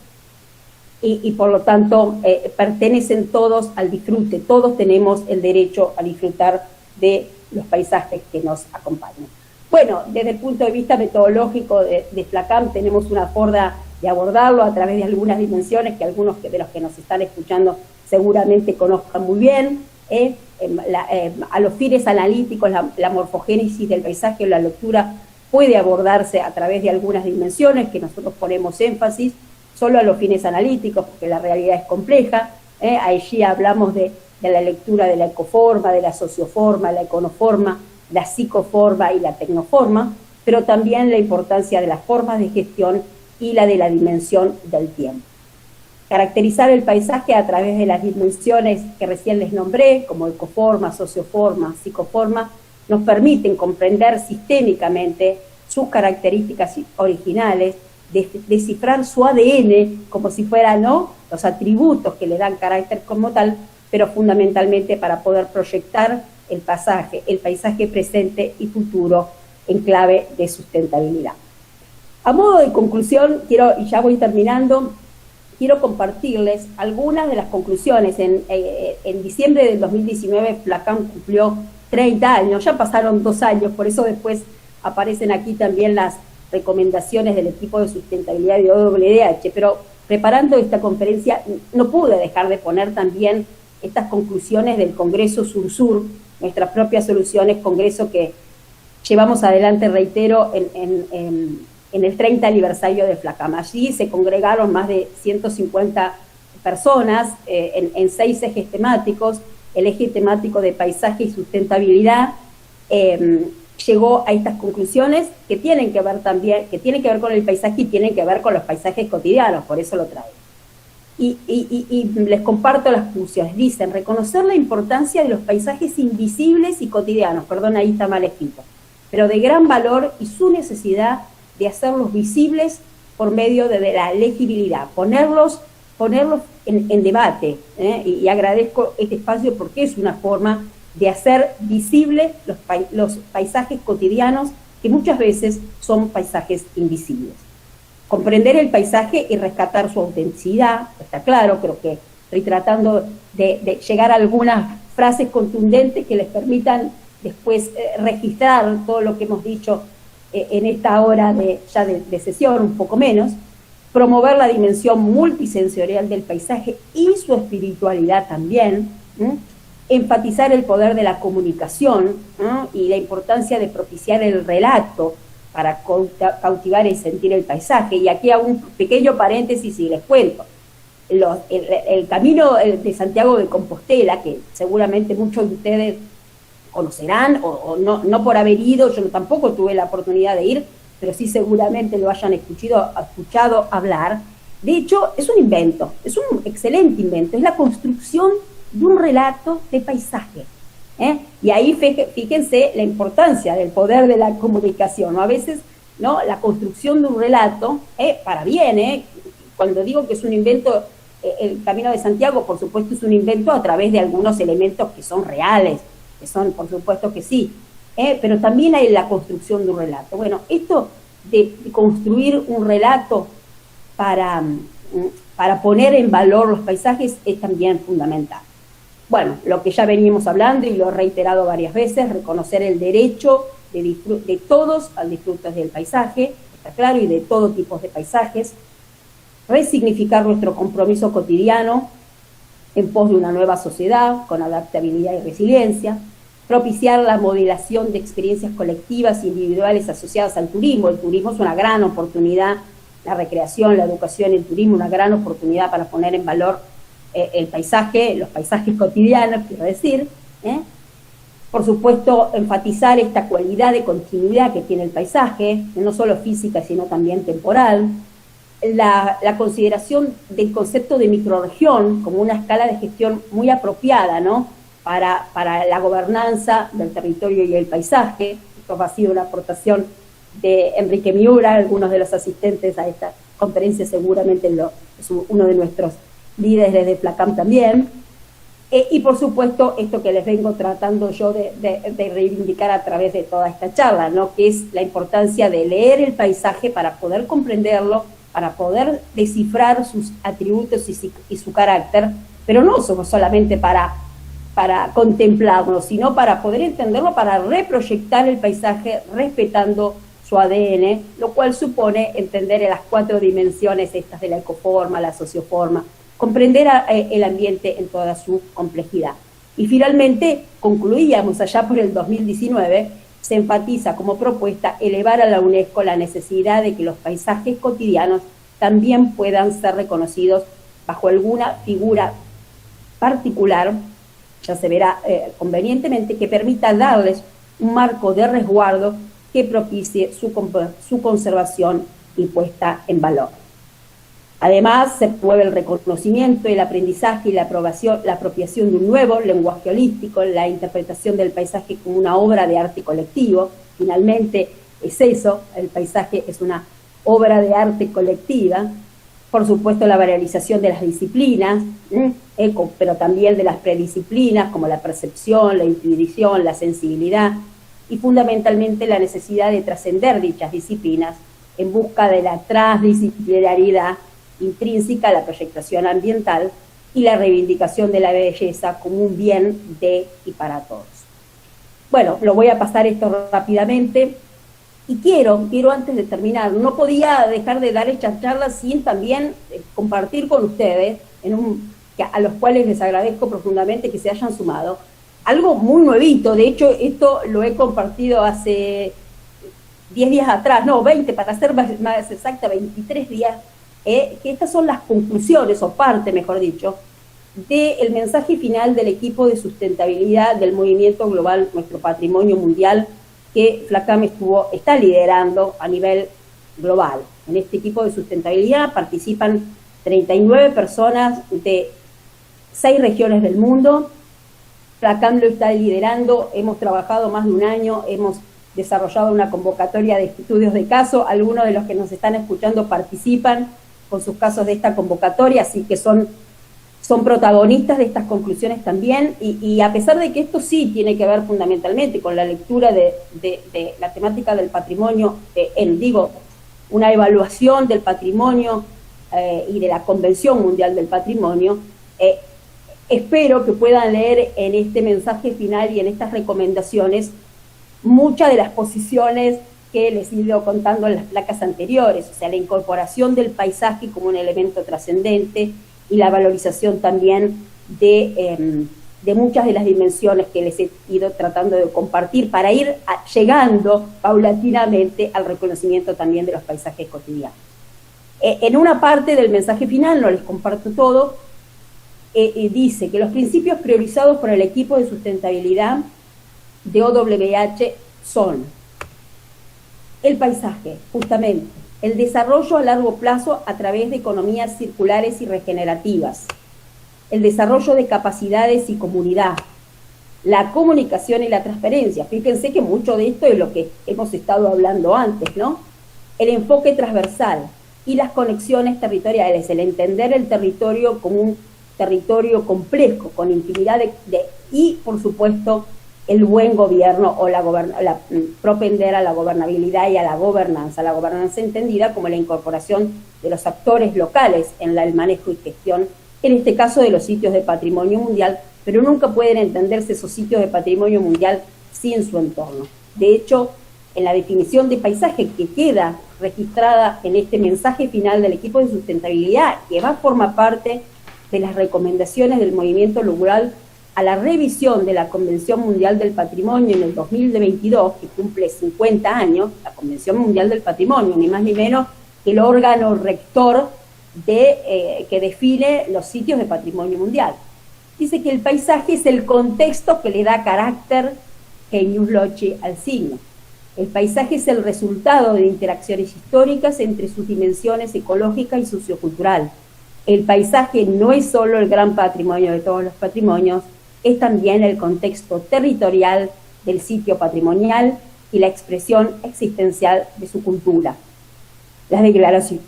y por lo tanto pertenecen todos al disfrute. Todos tenemos el derecho a disfrutar de los paisajes que nos acompañan. Bueno, desde el punto de vista metodológico de FLACAM tenemos una forma de abordarlo a través de algunas dimensiones que algunos de los que nos están escuchando seguramente conozcan muy bien. A los fines analíticos, la morfogénesis del paisaje o la lectura puede abordarse a través de algunas dimensiones que nosotros ponemos énfasis, solo a los fines analíticos, porque la realidad es compleja. Allí hablamos de la lectura de la ecoforma, de la socioforma, la econoforma, la psicoforma y la tecnoforma, pero también la importancia de las formas de gestión y la de la dimensión del tiempo. Caracterizar el paisaje a través de las dimensiones que recién les nombré, como ecoforma, socioforma, psicoforma, nos permiten comprender sistémicamente sus características originales, descifrar su ADN como si fueran, ¿no?, los atributos que le dan carácter como tal, pero fundamentalmente para poder proyectar el paisaje presente y futuro en clave de sustentabilidad. A modo de conclusión, y ya voy terminando, quiero compartirles algunas de las conclusiones. En diciembre del 2019 FLACAM cumplió 30 años, ya pasaron 2 años, por eso después aparecen aquí también las recomendaciones del equipo de sustentabilidad de OWDH, pero preparando esta conferencia no pude dejar de poner también estas conclusiones del Congreso Sur-Sur, nuestras propias soluciones, congreso que llevamos adelante, reitero, en el 30 aniversario de FLACAM. Allí se congregaron más de 150 personas en 6 ejes temáticos. El eje temático de paisaje y sustentabilidad llegó a estas conclusiones que tienen que ver también, que tienen que ver con el paisaje y tienen que ver con los paisajes cotidianos, por eso lo traigo. Y les comparto las conclusiones. Dicen, reconocer la importancia de los paisajes invisibles y cotidianos, perdón, ahí está mal escrito, pero de gran valor y su necesidad de hacerlos visibles por medio de la legibilidad, ponerlos en debate, y agradezco este espacio porque es una forma de hacer visibles los paisajes cotidianos que muchas veces son paisajes invisibles. Comprender el paisaje y rescatar su autenticidad, está claro, creo que estoy tratando de llegar a algunas frases contundentes que les permitan después registrar todo lo que hemos dicho en esta hora de sesión, un poco menos. Promover la dimensión multisensorial del paisaje y su espiritualidad también, enfatizar el poder de la comunicación, ¿no? Y la importancia de propiciar el relato para cautivar y sentir el paisaje. Y aquí hago un pequeño paréntesis y les cuento. El camino de Santiago de Compostela, que seguramente muchos de ustedes conocerán, o no por haber ido, yo tampoco tuve la oportunidad de ir, pero sí seguramente lo hayan escuchado hablar. De hecho, es un invento, es un excelente invento, es la construcción de un relato de paisaje. Y ahí fíjense la importancia del poder de la comunicación, ¿no? A veces, ¿no?, la construcción de un relato, para bien, cuando digo que es un invento, el Camino de Santiago, por supuesto, es un invento a través de algunos elementos que son reales, que son, por supuesto que sí, pero también hay la construcción de un relato. Bueno, esto de construir un relato para poner en valor los paisajes es también fundamental. Bueno, lo que ya veníamos hablando y lo he reiterado varias veces, reconocer el derecho de todos al disfrute del paisaje, está claro, y de todo tipo de paisajes, resignificar nuestro compromiso cotidiano en pos de una nueva sociedad con adaptabilidad y resiliencia, propiciar la modelación de experiencias colectivas e individuales asociadas al turismo. El turismo es una gran oportunidad, la recreación, la educación, el turismo, una gran oportunidad para poner en valor el paisaje, los paisajes cotidianos, quiero decir. Por supuesto, enfatizar esta cualidad de continuidad que tiene el paisaje, no solo física, sino también temporal. La consideración del concepto de microrregión como una escala de gestión muy apropiada, ¿no?, para la gobernanza del territorio y el paisaje. Esto ha sido una aportación de Enrique Miura, algunos de los asistentes a esta conferencia seguramente es uno de nuestros líderes de FLACAM también. Y por supuesto, esto que les vengo tratando yo de reivindicar a través de toda esta charla, ¿no?, que es la importancia de leer el paisaje para poder comprenderlo, para poder descifrar sus atributos y su carácter, pero no solamente para contemplarlo, sino para poder entenderlo, para reproyectar el paisaje respetando su ADN, lo cual supone entender en las 4 dimensiones estas de la ecoforma, la socioforma, comprender el ambiente en toda su complejidad. Y finalmente, concluíamos allá por el 2019, se enfatiza como propuesta elevar a la UNESCO la necesidad de que los paisajes cotidianos también puedan ser reconocidos bajo alguna figura particular, ya se verá convenientemente, que permita darles un marco de resguardo que propicie su conservación y puesta en valor. Además, se promueve el reconocimiento, el aprendizaje y la apropiación de un nuevo lenguaje holístico, la interpretación del paisaje como una obra de arte colectivo. Finalmente, es eso, el paisaje es una obra de arte colectiva. Por supuesto, la valorización de las disciplinas, pero también de las predisciplinas, como la percepción, la intuición, la sensibilidad, y fundamentalmente la necesidad de trascender dichas disciplinas en busca de la transdisciplinaridad intrínseca a la proyectación ambiental y la reivindicación de la belleza como un bien de y para todos. Bueno, lo voy a pasar esto rápidamente y quiero antes de terminar, no podía dejar de dar esta charla sin también compartir con ustedes, a los cuales les agradezco profundamente que se hayan sumado, algo muy nuevito. De hecho, esto lo he compartido hace 10 días atrás, no, 20, para ser más exacta, 23 días, que estas son las conclusiones, o parte, mejor dicho, del mensaje final del equipo de sustentabilidad del movimiento global Nuestro Patrimonio Mundial, que FLACAM está liderando a nivel global. En este equipo de sustentabilidad participan 39 personas de 6 regiones del mundo. FLACAM lo está liderando, hemos trabajado más de un año, hemos desarrollado una convocatoria de estudios de caso. Algunos de los que nos están escuchando participan con sus casos de esta convocatoria, así que son protagonistas de estas conclusiones también, y a pesar de que esto sí tiene que ver fundamentalmente con la lectura de la temática del patrimonio, una evaluación del patrimonio y de la Convención Mundial del Patrimonio, espero que puedan leer en este mensaje final y en estas recomendaciones muchas de las posiciones que les he ido contando en las placas anteriores, o sea, la incorporación del paisaje como un elemento trascendente y la valorización también de de muchas de las dimensiones que les he ido tratando de compartir para ir llegando paulatinamente al reconocimiento también de los paisajes cotidianos. En una parte del mensaje final, no les comparto todo, dice que los principios priorizados por el equipo de sustentabilidad de OWH son el paisaje, justamente, el desarrollo a largo plazo a través de economías circulares y regenerativas, el desarrollo de capacidades y comunidad, la comunicación y la transparencia. Fíjense que mucho de esto es lo que hemos estado hablando antes, ¿no? El enfoque transversal y las conexiones territoriales, el entender el territorio como un territorio complejo, con infinidad y, por supuesto, el buen gobierno o propender a la gobernabilidad y a la gobernanza entendida como la incorporación de los actores locales en el manejo y gestión, en este caso de los sitios de patrimonio mundial, pero nunca pueden entenderse esos sitios de patrimonio mundial sin su entorno. De hecho, en la definición de paisaje que queda registrada en este mensaje final del equipo de sustentabilidad, que va a formar parte de las recomendaciones del movimiento rural a la revisión de la Convención Mundial del Patrimonio en el 2022, que cumple 50 años, la Convención Mundial del Patrimonio, ni más ni menos que el órgano rector que define los sitios de patrimonio mundial. Dice que el paisaje es el contexto que le da carácter genius loci al signo. El paisaje es el resultado de interacciones históricas entre sus dimensiones ecológica y sociocultural. El paisaje no es solo el gran patrimonio de todos los patrimonios, es también el contexto territorial del sitio patrimonial y la expresión existencial de su cultura. Las declaraciones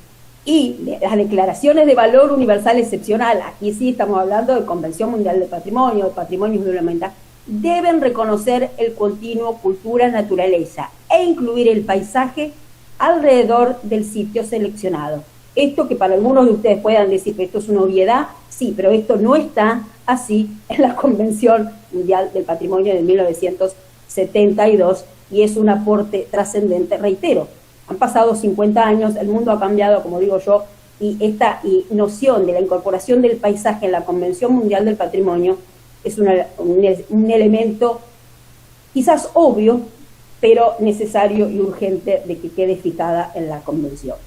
de valor universal excepcional, aquí sí estamos hablando de Convención Mundial del Patrimonio, de patrimonio fundamental, deben reconocer el continuo cultura-naturaleza e incluir el paisaje alrededor del sitio seleccionado. Esto que para algunos de ustedes puedan decir que esto es una obviedad, sí, pero esto no está así en la Convención Mundial del Patrimonio de 1972 y es un aporte trascendente, reitero. Han pasado 50 años, el mundo ha cambiado, como digo yo, y esta noción de la incorporación del paisaje en la Convención Mundial del Patrimonio es un elemento quizás obvio, pero necesario y urgente de que quede fijada en la Convención.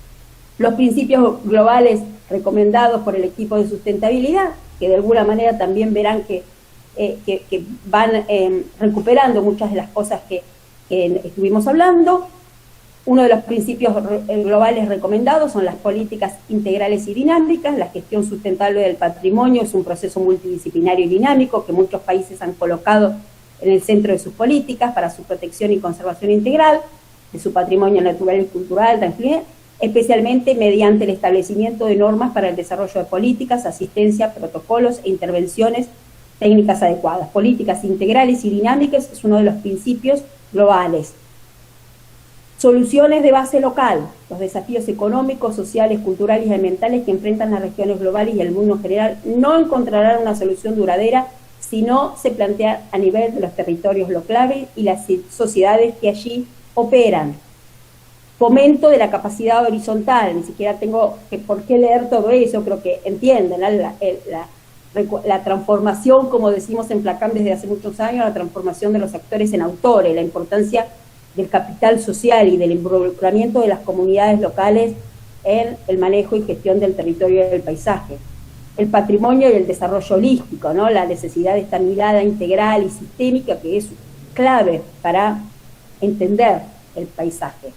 Los principios globales recomendados por el equipo de sustentabilidad, que de alguna manera también verán que van recuperando muchas de las cosas que estuvimos hablando. Uno de los principios globales recomendados son las políticas integrales y dinámicas. La gestión sustentable del patrimonio es un proceso multidisciplinario y dinámico que muchos países han colocado en el centro de sus políticas para su protección y conservación integral de su patrimonio natural y cultural, especialmente mediante el establecimiento de normas para el desarrollo de políticas, asistencia, protocolos e intervenciones técnicas adecuadas. Políticas integrales y dinámicas es uno de los principios globales. Soluciones de base local. Los desafíos económicos, sociales, culturales y ambientales que enfrentan las regiones globales y el mundo en general no encontrarán una solución duradera si no se plantea a nivel de los territorios locales y las sociedades que allí operan. Fomento de la capacidad horizontal, ni siquiera tengo por qué leer todo eso, creo que entienden la transformación, como decimos en Placam desde hace muchos años, la transformación de los actores en autores, la importancia del capital social y del involucramiento de las comunidades locales en el manejo y gestión del territorio y del paisaje. El patrimonio y el desarrollo holístico, ¿no? La necesidad de esta mirada integral y sistémica que es clave para entender el paisaje.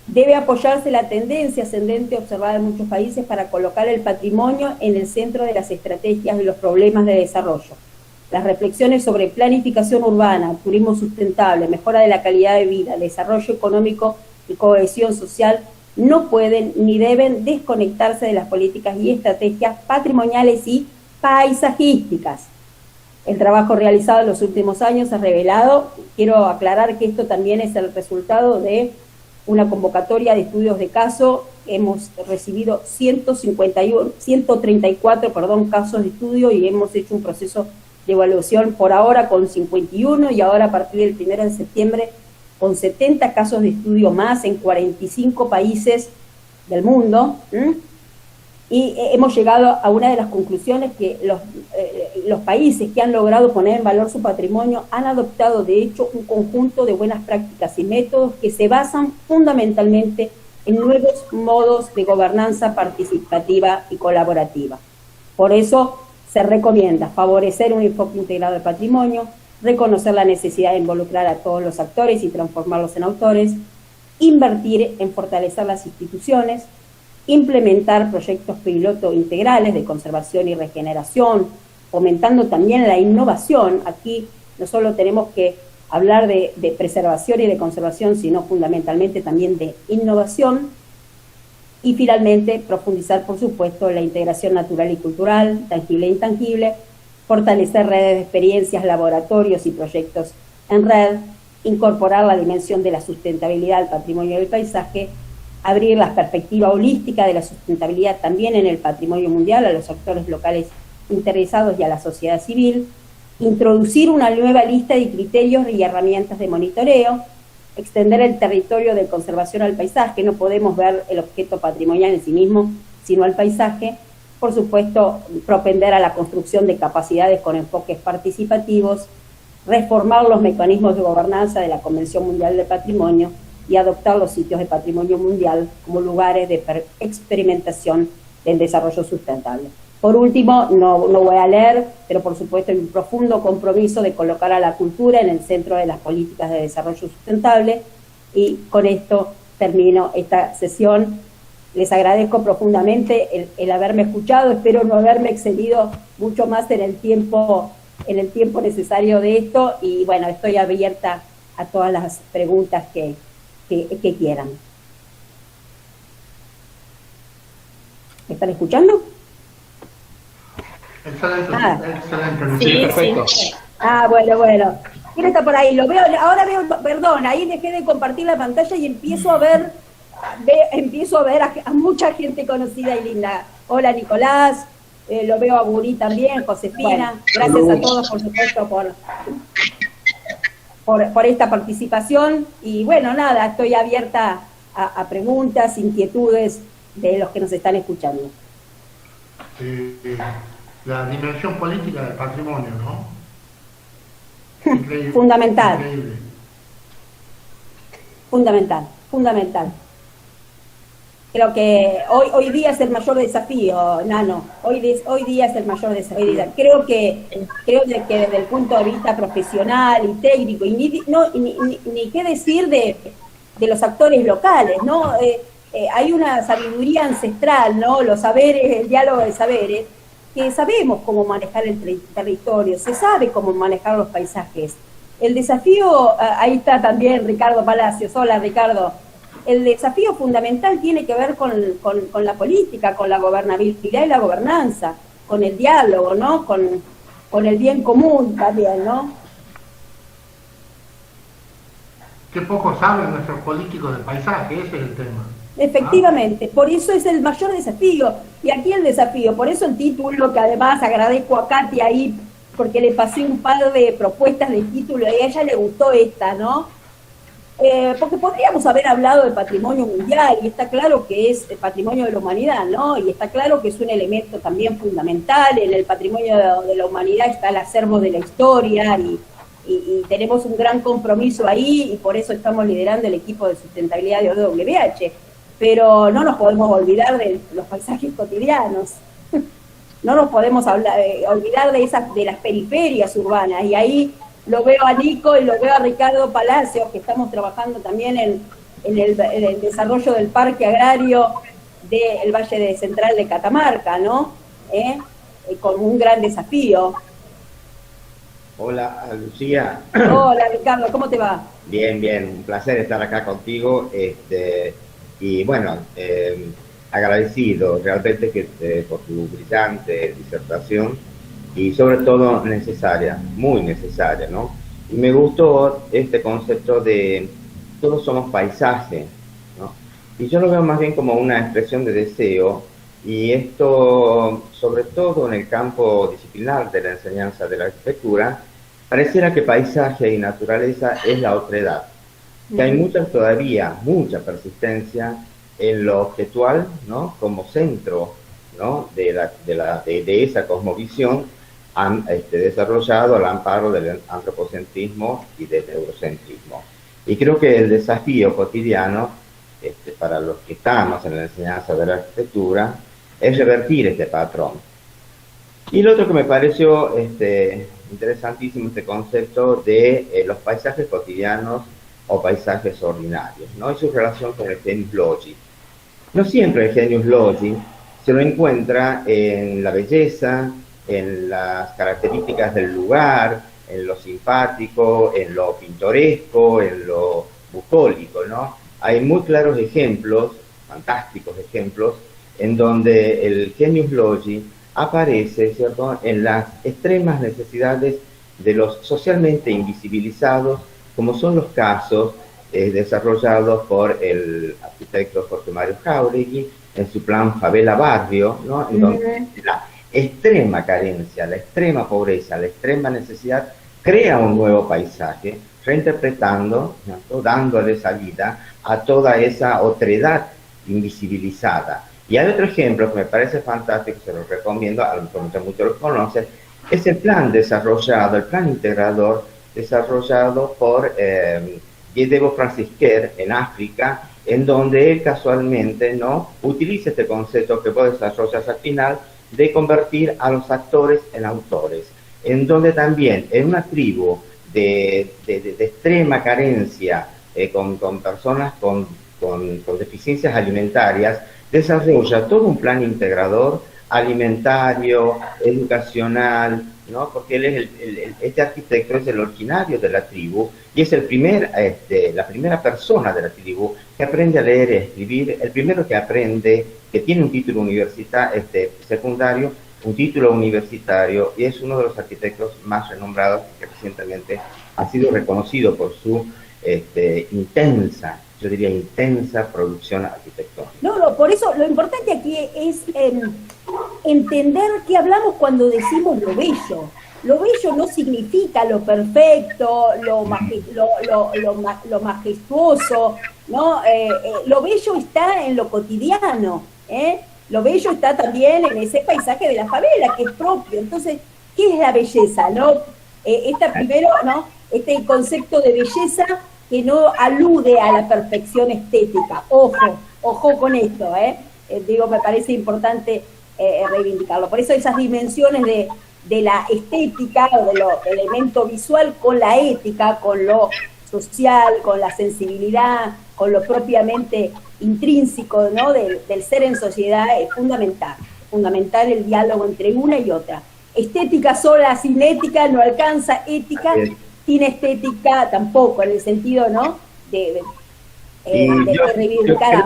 Debe apoyarse la tendencia ascendente observada en muchos países para colocar el patrimonio en el centro de las estrategias y los problemas de desarrollo. Las reflexiones sobre planificación urbana, turismo sustentable, mejora de la calidad de vida, desarrollo económico y cohesión social no pueden ni deben desconectarse de las políticas y estrategias patrimoniales y paisajísticas. El trabajo realizado en los últimos años ha revelado, quiero aclarar que esto también es el resultado de una convocatoria de estudios de caso. Hemos recibido 134 casos de estudio y hemos hecho un proceso de evaluación por ahora con 51 y ahora a partir del 1 de septiembre con 70 casos de estudio más en 45 países del mundo. y hemos llegado a una de las conclusiones que los países que han logrado poner en valor su patrimonio han adoptado, de hecho, un conjunto de buenas prácticas y métodos que se basan fundamentalmente en nuevos modos de gobernanza participativa y colaborativa. Por eso se recomienda favorecer un enfoque integrado del patrimonio, reconocer la necesidad de involucrar a todos los actores y transformarlos en autores, invertir en fortalecer las instituciones, implementar proyectos piloto integrales de conservación y regeneración, fomentando también la innovación. Aquí no solo tenemos que hablar de preservación y de conservación, sino fundamentalmente también de innovación. Y finalmente, profundizar, por supuesto, la integración natural y cultural, tangible e intangible, fortalecer redes de experiencias, laboratorios y proyectos en red, incorporar la dimensión de la sustentabilidad al patrimonio del paisaje, abrir la perspectiva holística de la sustentabilidad también en el patrimonio mundial a los actores locales interesados y a la sociedad civil, introducir una nueva lista de criterios y herramientas de monitoreo, extender el territorio de conservación al paisaje. No podemos ver el objeto patrimonial en sí mismo, sino al paisaje. Por supuesto, propender a la construcción de capacidades con enfoques participativos, reformar los mecanismos de gobernanza de la Convención Mundial del Patrimonio y adoptar los sitios de patrimonio mundial como lugares de experimentación del desarrollo sustentable. Por último, no voy a leer, pero por supuesto hay un profundo compromiso de colocar a la cultura en el centro de las políticas de desarrollo sustentable, y con esto termino esta sesión. Les agradezco profundamente el haberme escuchado, espero no haberme excedido mucho más en el tiempo necesario de esto, y bueno, estoy abierta a todas las preguntas que quieran. ¿Me están escuchando? Excelente, excelente. Sí, perfecto. Bueno. ¿Quién está por ahí? Lo veo, ahora veo, perdón, ahí dejé de compartir la pantalla y empiezo a ver a mucha gente conocida y linda. Hola Nicolás, lo veo a Guri también, Josefina. Gracias a todos, por supuesto, por esta participación. Y bueno, nada, estoy abierta a preguntas, inquietudes de los que nos están escuchando. La dimensión política del patrimonio, ¿no? Increíble. Fundamental. Increíble. Fundamental. Creo que hoy día es el mayor desafío, Nano. Hoy día es el mayor desafío. Creo que desde el punto de vista profesional y técnico, y ni qué decir de los actores locales, ¿no? Hay una sabiduría ancestral, ¿no? Los saberes, el diálogo de saberes, que sabemos cómo manejar el territorio, se sabe cómo manejar los paisajes. El desafío, ahí está también Ricardo Palacios. Hola Ricardo. El desafío fundamental tiene que ver con la política, con la gobernabilidad y la gobernanza, con el diálogo, ¿no? Con el bien común también, ¿no? Qué poco saben nuestros políticos del paisaje, ese es el tema. Efectivamente, por eso es el mayor desafío. Y aquí el desafío, por eso el título, que además agradezco a Katy ahí, porque le pasé un par de propuestas de título y a ella le gustó esta, ¿no? Porque podríamos haber hablado de patrimonio mundial, y está claro que es el patrimonio de la humanidad, ¿no? Y está claro que es un elemento también fundamental. En el patrimonio de la humanidad está el acervo de la historia, y tenemos un gran compromiso ahí, y por eso estamos liderando el equipo de sustentabilidad de OWH. Pero no nos podemos olvidar de los paisajes cotidianos. No nos podemos olvidar de las periferias urbanas, y ahí lo veo a Nico y lo veo a Ricardo Palacios, que estamos trabajando también en el desarrollo del parque agrario del Valle Central de Catamarca, ¿no? Con un gran desafío. Hola, Lucía. Hola, Ricardo, ¿cómo te va? Bien, un placer estar acá contigo. Y bueno, agradecido realmente por tu brillante disertación, y sobre todo necesaria, muy necesaria, ¿no? Y me gustó este concepto de todos somos paisaje, ¿no? Y yo lo veo más bien como una expresión de deseo, y esto, sobre todo en el campo disciplinar de la enseñanza de la arquitectura, pareciera que paisaje y naturaleza es la otredad, que hay mucha persistencia en lo objetual, ¿no? Como centro, ¿no? de esa cosmovisión han desarrollado al amparo del antropocentrismo y del eurocentrismo. Y creo que el desafío cotidiano para los que estamos en la enseñanza de la arquitectura es revertir este patrón. Y lo otro que me pareció interesantísimo, este concepto de los paisajes cotidianos o paisajes ordinarios, ¿no? Y su relación con el genius loci. No siempre el genius loci se lo encuentra en la belleza, en las características del lugar, en lo simpático, en lo pintoresco, en lo bucólico, ¿no? Hay muy claros ejemplos, fantásticos ejemplos, en donde el genius loci aparece, ¿cierto?, en las extremas necesidades de los socialmente invisibilizados, como son los casos desarrollados por el arquitecto Jorge Mario Jáuregui en su plan Favela Barrio, ¿no? En donde la extrema carencia, la extrema pobreza, la extrema necesidad crea un nuevo paisaje, reinterpretando, ¿no?, dándole salida a toda esa otredad invisibilizada. Y hay otro ejemplo que me parece fantástico, se lo recomiendo, a lo mejor muchos lo conocen, es el plan desarrollado, el plan integrador desarrollado por Diego Francisquer en África, en donde él casualmente, ¿no?, utiliza este concepto que vos desarrollas al final de convertir a los actores en autores, en donde también en una tribu de extrema carencia, con personas con deficiencias alimentarias, desarrolla todo un plan integrador, alimentario, educacional, ¿no? Porque él es este arquitecto es el originario de la tribu y es la primera persona de la tribu que aprende a leer y a escribir, el primero que aprende, que tiene un título secundario, un título universitario, y es uno de los arquitectos más renombrados que recientemente ha sido reconocido por su intensa producción arquitectónica. No, por eso lo importante aquí es entender qué hablamos cuando decimos lo bello. Lo bello no significa lo perfecto, lo majestuoso, ¿no? Lo bello está en lo cotidiano, Lo bello está también en ese paisaje de la favela, que es propio. Entonces, ¿qué es la belleza, no? Primero, ¿no?, este concepto de belleza que no alude a la perfección estética. Ojo con esto, me parece importante reivindicarlo. Por eso esas dimensiones de la estética o del elemento visual con la ética, con lo social, con la sensibilidad, con lo propiamente intrínseco, ¿no?, del ser en sociedad, es fundamental el diálogo entre una y otra. Estética sola sin ética no alcanza, ética sin estética tampoco, en el sentido, ¿no?, de reivindicar.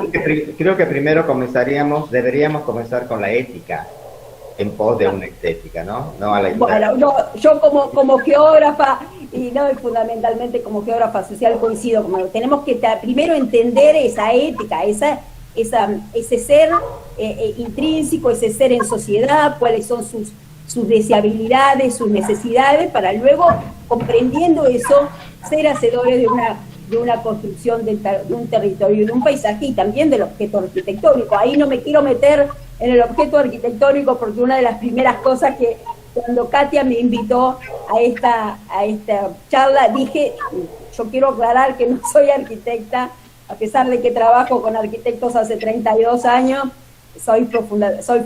Creo que primero deberíamos comenzar con la ética en pos de una estética, ¿no? No a la inversa. Bueno, yo como geógrafa y no fundamentalmente como geógrafa social coincido, como tenemos que primero entender esa ética, ese ser intrínseco, ese ser en sociedad, cuáles son sus deseabilidades, sus necesidades, para luego, comprendiendo eso, ser hacedores de una construcción de un territorio, de un paisaje y también del objeto arquitectónico. Ahí no me quiero meter en el objeto arquitectónico porque una de las primeras cosas que cuando Katia me invitó a esta charla, dije, yo quiero aclarar que no soy arquitecta, a pesar de que trabajo con arquitectos hace 32 años, soy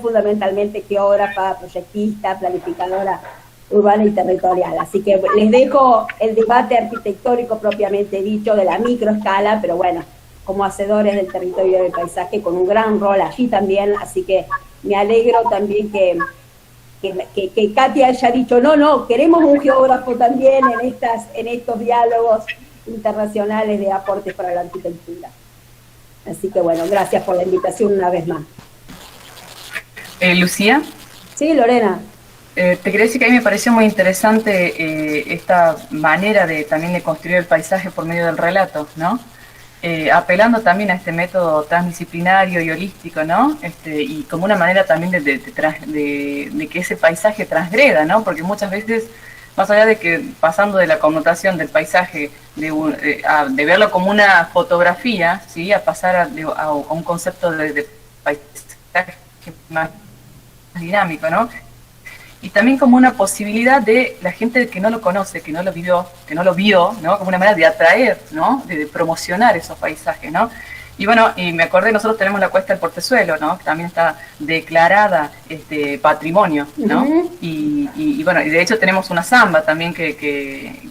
fundamentalmente geógrafa, proyectista, planificadora urbana y territorial. Así que les dejo el debate arquitectónico propiamente dicho de la microescala, pero bueno, como hacedores del territorio y del paisaje, con un gran rol allí también. Así que me alegro también que Katia haya dicho, no, queremos un geógrafo también en estos diálogos internacionales de aportes para la arquitectura. Así que bueno, gracias por la invitación una vez más. Lucía. Sí, Lorena. Te quería decir que a mí me pareció muy interesante esta manera también de construir el paisaje por medio del relato, ¿no? Apelando también a este método transdisciplinario y holístico, ¿no? Y como una manera también de que ese paisaje transgreda, ¿no? Porque muchas veces, más allá de que pasando de la connotación del paisaje, de verlo como una fotografía, ¿sí?, a pasar a un concepto de paisaje más dinámico, ¿no? Y también como una posibilidad de la gente que no lo conoce, que no lo vivió, ¿no? Como una manera de atraer, ¿no? De promocionar esos paisajes, ¿no? Y bueno, y me acordé, nosotros tenemos la Cuesta del Portezuelo, ¿no? Que también está declarada patrimonio, ¿no? Y bueno, y de hecho tenemos una samba también que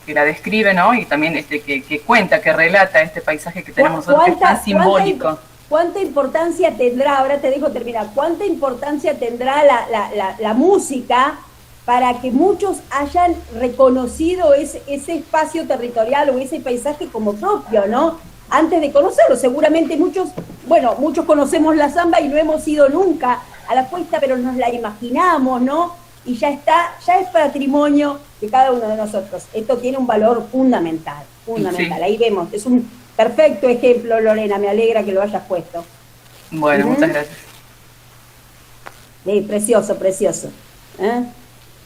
la describe, ¿no? Y también que cuenta, que relata este paisaje que tenemos nosotros, que es tan simbólico. ¿Cuánta importancia tendrá, ahora te dejo terminar, cuánta importancia tendrá la música para que muchos hayan reconocido ese espacio territorial o ese paisaje como propio, ¿no? Antes de conocerlo, seguramente muchos conocemos la samba y no hemos ido nunca a la cuesta, pero nos la imaginamos, ¿no? Y ya es patrimonio de cada uno de nosotros. Esto tiene un valor fundamental. Sí. Ahí vemos, es un perfecto ejemplo, Lorena, me alegra que lo hayas puesto. Bueno, muchas gracias. Sí, precioso.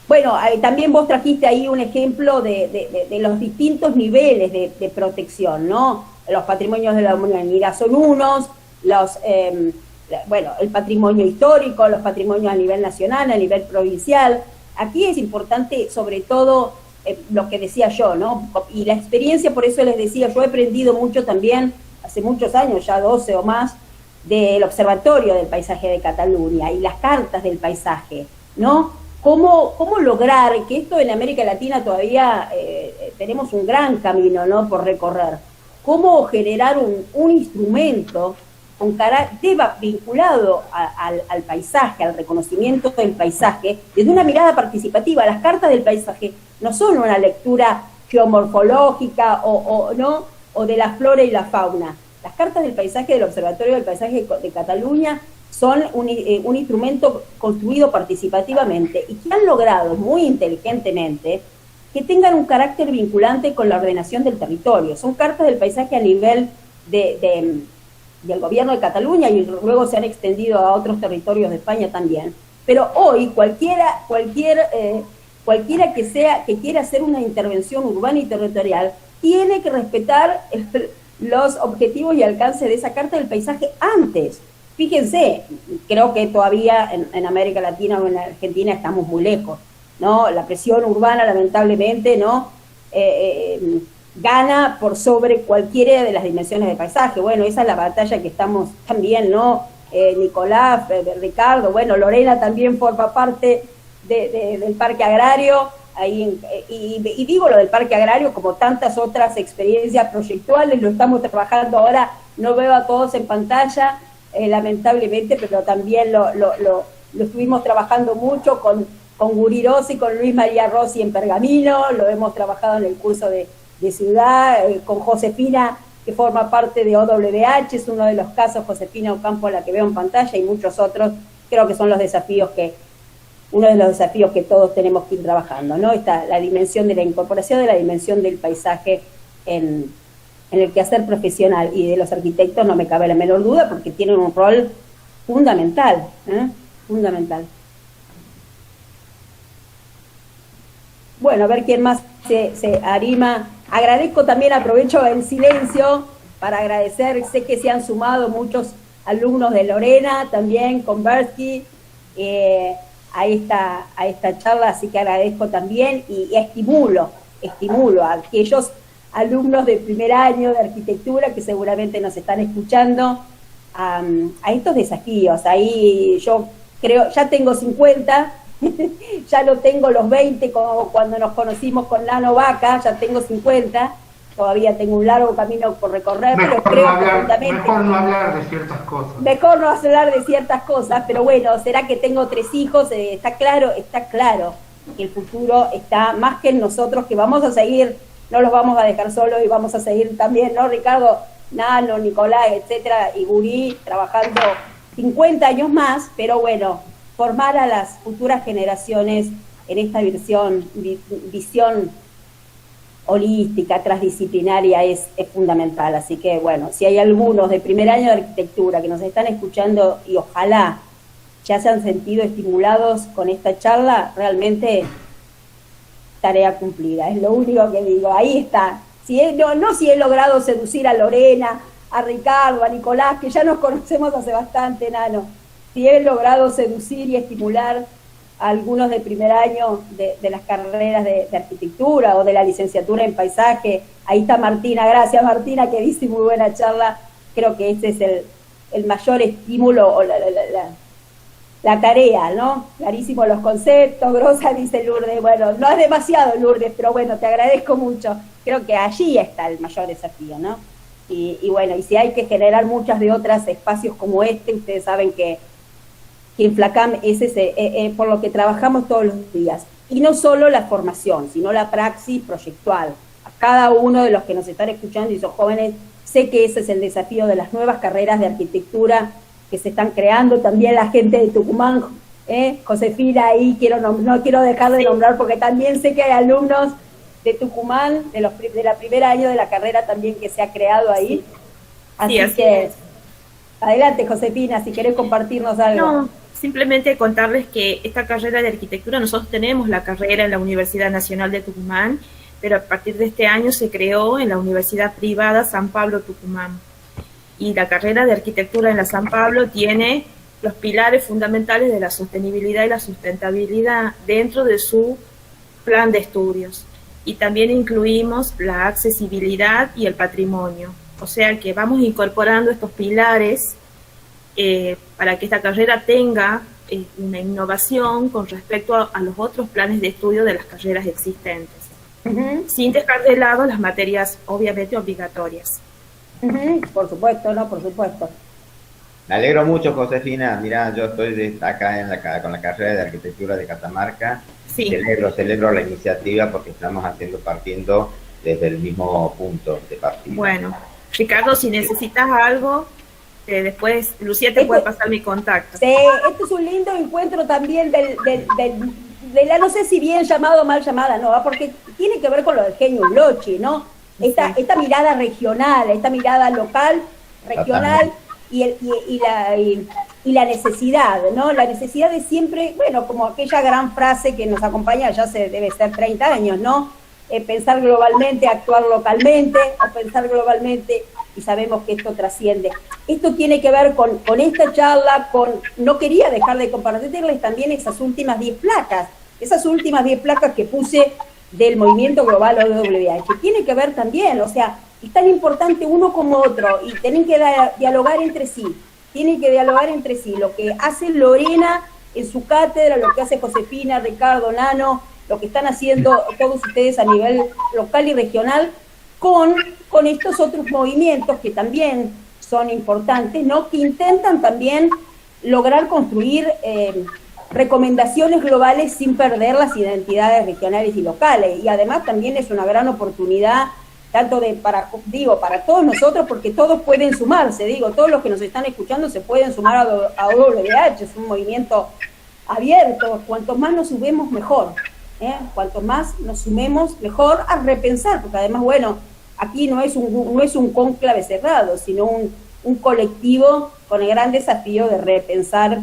Bueno, también vos trajiste ahí un ejemplo de los distintos niveles de protección, ¿no? Los patrimonios de la humanidad son unos, el patrimonio histórico, los patrimonios a nivel nacional, a nivel provincial. Aquí es importante, sobre todo, lo que decía yo, ¿no? Y la experiencia, por eso les decía, yo he aprendido mucho también, hace muchos años, ya 12 o más, del Observatorio del Paisaje de Cataluña y las cartas del paisaje, ¿no? ¿Cómo lograr que esto en América Latina todavía tenemos un gran camino, ¿no?, por recorrer? ¿Cómo generar un instrumento con vinculado al paisaje, al reconocimiento del paisaje, desde una mirada participativa? Las cartas del paisaje no son una lectura geomorfológica o de la flora y la fauna. Las cartas del paisaje del Observatorio del Paisaje de Cataluña son un instrumento construido participativamente y que han logrado muy inteligentemente que tengan un carácter vinculante con la ordenación del territorio. Son cartas del paisaje a nivel del gobierno de Cataluña y luego se han extendido a otros territorios de España también. Pero hoy cualquiera que quiera hacer una intervención urbana y territorial tiene que respetar los objetivos y alcance de esa carta del paisaje antes. Fíjense, creo que todavía en América Latina o en Argentina estamos muy lejos, ¿no? La presión urbana, lamentablemente, ¿no? Gana por sobre cualquiera de las dimensiones del paisaje. Bueno, esa es la batalla que estamos también, ¿no? Nicolás, Ricardo, bueno, Lorena también forma parte del Parque Agrario, y digo lo del Parque Agrario como tantas otras experiencias proyectuales, lo estamos trabajando ahora, no veo a todos en pantalla, lamentablemente, pero también lo estuvimos trabajando mucho con Guri Rossi, con Luis María Rossi en Pergamino, lo hemos trabajado en el curso de ciudad, con Josefina, que forma parte de OWH, es uno de los casos, Josefina Ocampo, la que veo en pantalla, y muchos otros. Creo que son uno de los desafíos que todos tenemos que ir trabajando, ¿no? Está la dimensión de la incorporación de la dimensión del paisaje en el quehacer profesional, y de los arquitectos no me cabe la menor duda, porque tienen un rol fundamental, fundamental. Bueno, a ver quién más se anima. Agradezco también, aprovecho el silencio para agradecer, sé que se han sumado muchos alumnos de Lorena, también con Bersky, a esta charla, así que agradezco también y estimulo a aquellos alumnos de primer año de arquitectura que seguramente nos están escuchando a estos desafíos. Ahí yo creo, ya tengo 50, ya no tengo los 20 como cuando nos conocimos con Nano Vaca, ya tengo 50, todavía tengo un largo camino por recorrer, pero creo mejor no hablar de ciertas cosas. Mejor no hablar de ciertas cosas, pero bueno, será que tengo 3 hijos, está claro que el futuro está más que en nosotros, que vamos a seguir, no los vamos a dejar solos y vamos a seguir también, ¿no, Ricardo? Nano, Nicolás, etcétera, y Guri, trabajando 50 años más, pero bueno, formar a las futuras generaciones en esta visión holística, transdisciplinaria es fundamental. Así que bueno, si hay algunos de primer año de arquitectura que nos están escuchando y ojalá ya se han sentido estimulados con esta charla, realmente tarea cumplida, es lo único que digo. Ahí está. Si he logrado seducir a Lorena, a Ricardo, a Nicolás, que ya nos conocemos hace bastante, Nano, si he logrado seducir y estimular a algunos de primer año de las carreras de arquitectura o de la licenciatura en paisaje. Ahí está Martina, gracias Martina, que dice muy buena charla. Creo que este es el mayor estímulo o la tarea, ¿no? Clarísimo los conceptos, grosa, dice Lourdes. Bueno, no es demasiado, Lourdes, pero bueno, te agradezco mucho. Creo que allí está el mayor desafío, ¿no? Y bueno, y si hay que generar muchas de otras espacios como este, ustedes saben que en FLACAM es por lo que trabajamos todos los días. Y no solo la formación, sino la praxis proyectual. A cada uno de los que nos están escuchando y son jóvenes, sé que ese es el desafío de las nuevas carreras de arquitectura que se están creando. También la gente de Tucumán, Josefina, ahí no quiero dejar de nombrar, porque también sé que hay alumnos de Tucumán, de la primera año de la carrera también que se ha creado ahí. Así que, adelante Josefina, si querés compartirnos algo. No, simplemente contarles que esta carrera de arquitectura, nosotros tenemos la carrera en la Universidad Nacional de Tucumán, pero a partir de este año se creó en la Universidad Privada San Pablo Tucumán. Y la carrera de arquitectura en la San Pablo tiene los pilares fundamentales de la sostenibilidad y la sustentabilidad dentro de su plan de estudios. Y también incluimos la accesibilidad y el patrimonio. O sea que vamos incorporando estos pilares para que esta carrera tenga una innovación con respecto a los otros planes de estudio de las carreras existentes, sin dejar de lado las materias obviamente obligatorias. Por supuesto, no, por supuesto. Me alegro mucho, Josefina. Mira, yo estoy acá con la carrera de arquitectura de Catamarca. Sí. Celebro la iniciativa porque estamos partiendo desde el mismo punto de partida. Bueno, Ricardo, si necesitas algo, después Lucía te puede pasar mi contacto. Sí, esto es un lindo encuentro también de la, no sé si bien llamado o mal llamada, no, porque tiene que ver con lo del genio Lochi, ¿no? Esta mirada regional, esta mirada local, regional, y la necesidad, ¿no? La necesidad de siempre, bueno, como aquella gran frase que nos acompaña ya debe ser 30 años, ¿no? Pensar globalmente, actuar localmente, o pensar globalmente, y sabemos que esto trasciende. Esto tiene que ver con esta charla, no quería dejar de compartirles también esas últimas 10 placas que puse del movimiento global OWH. Tiene que ver también, o sea, es tan importante uno como otro, y tienen que dialogar entre sí, lo que hace Lorena en su cátedra, lo que hace Josefina, Ricardo, Nano, lo que están haciendo todos ustedes a nivel local y regional, con estos otros movimientos que también son importantes, ¿no? Que intentan también lograr construir recomendaciones globales sin perder las identidades regionales y locales. Y además también es una gran oportunidad, tanto para todos nosotros, porque todos pueden sumarse, todos los que nos están escuchando se pueden sumar a OWH, es un movimiento abierto. Cuanto más nos sumemos, mejor. Cuanto más nos sumemos, mejor a repensar, porque además, bueno, aquí no es un cónclave cerrado, sino un colectivo con el gran desafío de repensar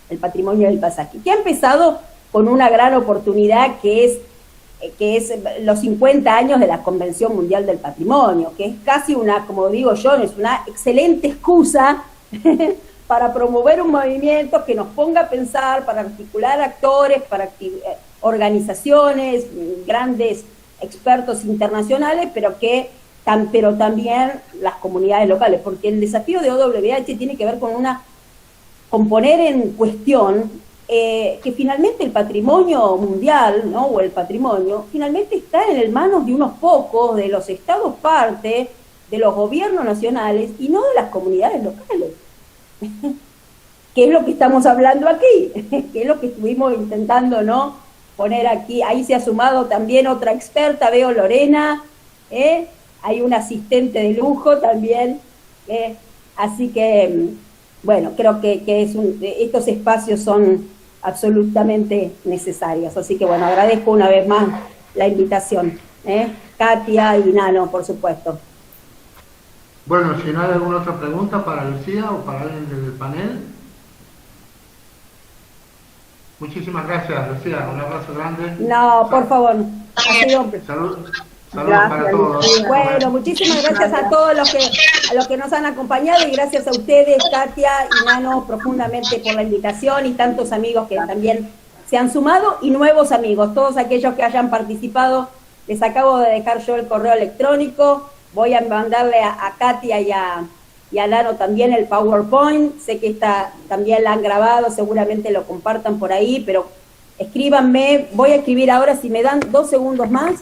el patrimonio del paisaje, que ha empezado con una gran oportunidad que es los 50 años de la Convención Mundial del Patrimonio, que es casi como digo yo, es una excelente excusa para promover un movimiento que nos ponga a pensar, para articular actores, para organizaciones, grandes expertos internacionales, pero también las comunidades locales, porque el desafío de OWH tiene que ver con poner en cuestión que finalmente el patrimonio mundial, ¿no? O el patrimonio, finalmente está en manos de unos pocos, de los estados parte, de los gobiernos nacionales y no de las comunidades locales. ¿Qué es lo que estamos hablando aquí? ¿Qué es lo que estuvimos intentando, no? Poner aquí. Ahí se ha sumado también otra experta, veo Lorena, hay un asistente de lujo también, así que, bueno, creo que estos espacios son absolutamente necesarios, así que bueno, agradezco una vez más la invitación, Katia y Nano, por supuesto. Bueno, si no hay alguna otra pregunta para Lucía o para alguien del panel. Muchísimas gracias, Lucía, un abrazo grande. No, por favor, ha sido... Saludos para todos. Bueno, muchísimas gracias a todos los que nos han acompañado y gracias a ustedes, Katia y Nano, profundamente por la invitación y tantos amigos que también se han sumado y nuevos amigos, todos aquellos que hayan participado. Les acabo de dejar yo el correo electrónico, voy a mandarle a Katia y a Nano también el PowerPoint, sé que también la han grabado, seguramente lo compartan por ahí, pero escríbanme, voy a escribir ahora, si me dan 2 segundos más,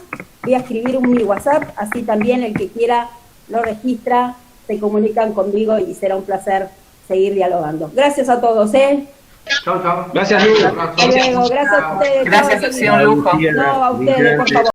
voy a escribir mi WhatsApp, así también el que quiera lo registra, se comunican conmigo y será un placer seguir dialogando. Gracias a todos, Chao, chao. Gracias, Luis. Hasta luego, gracias a ustedes. Gracias, ha sido un lujo. No, a ustedes, por favor.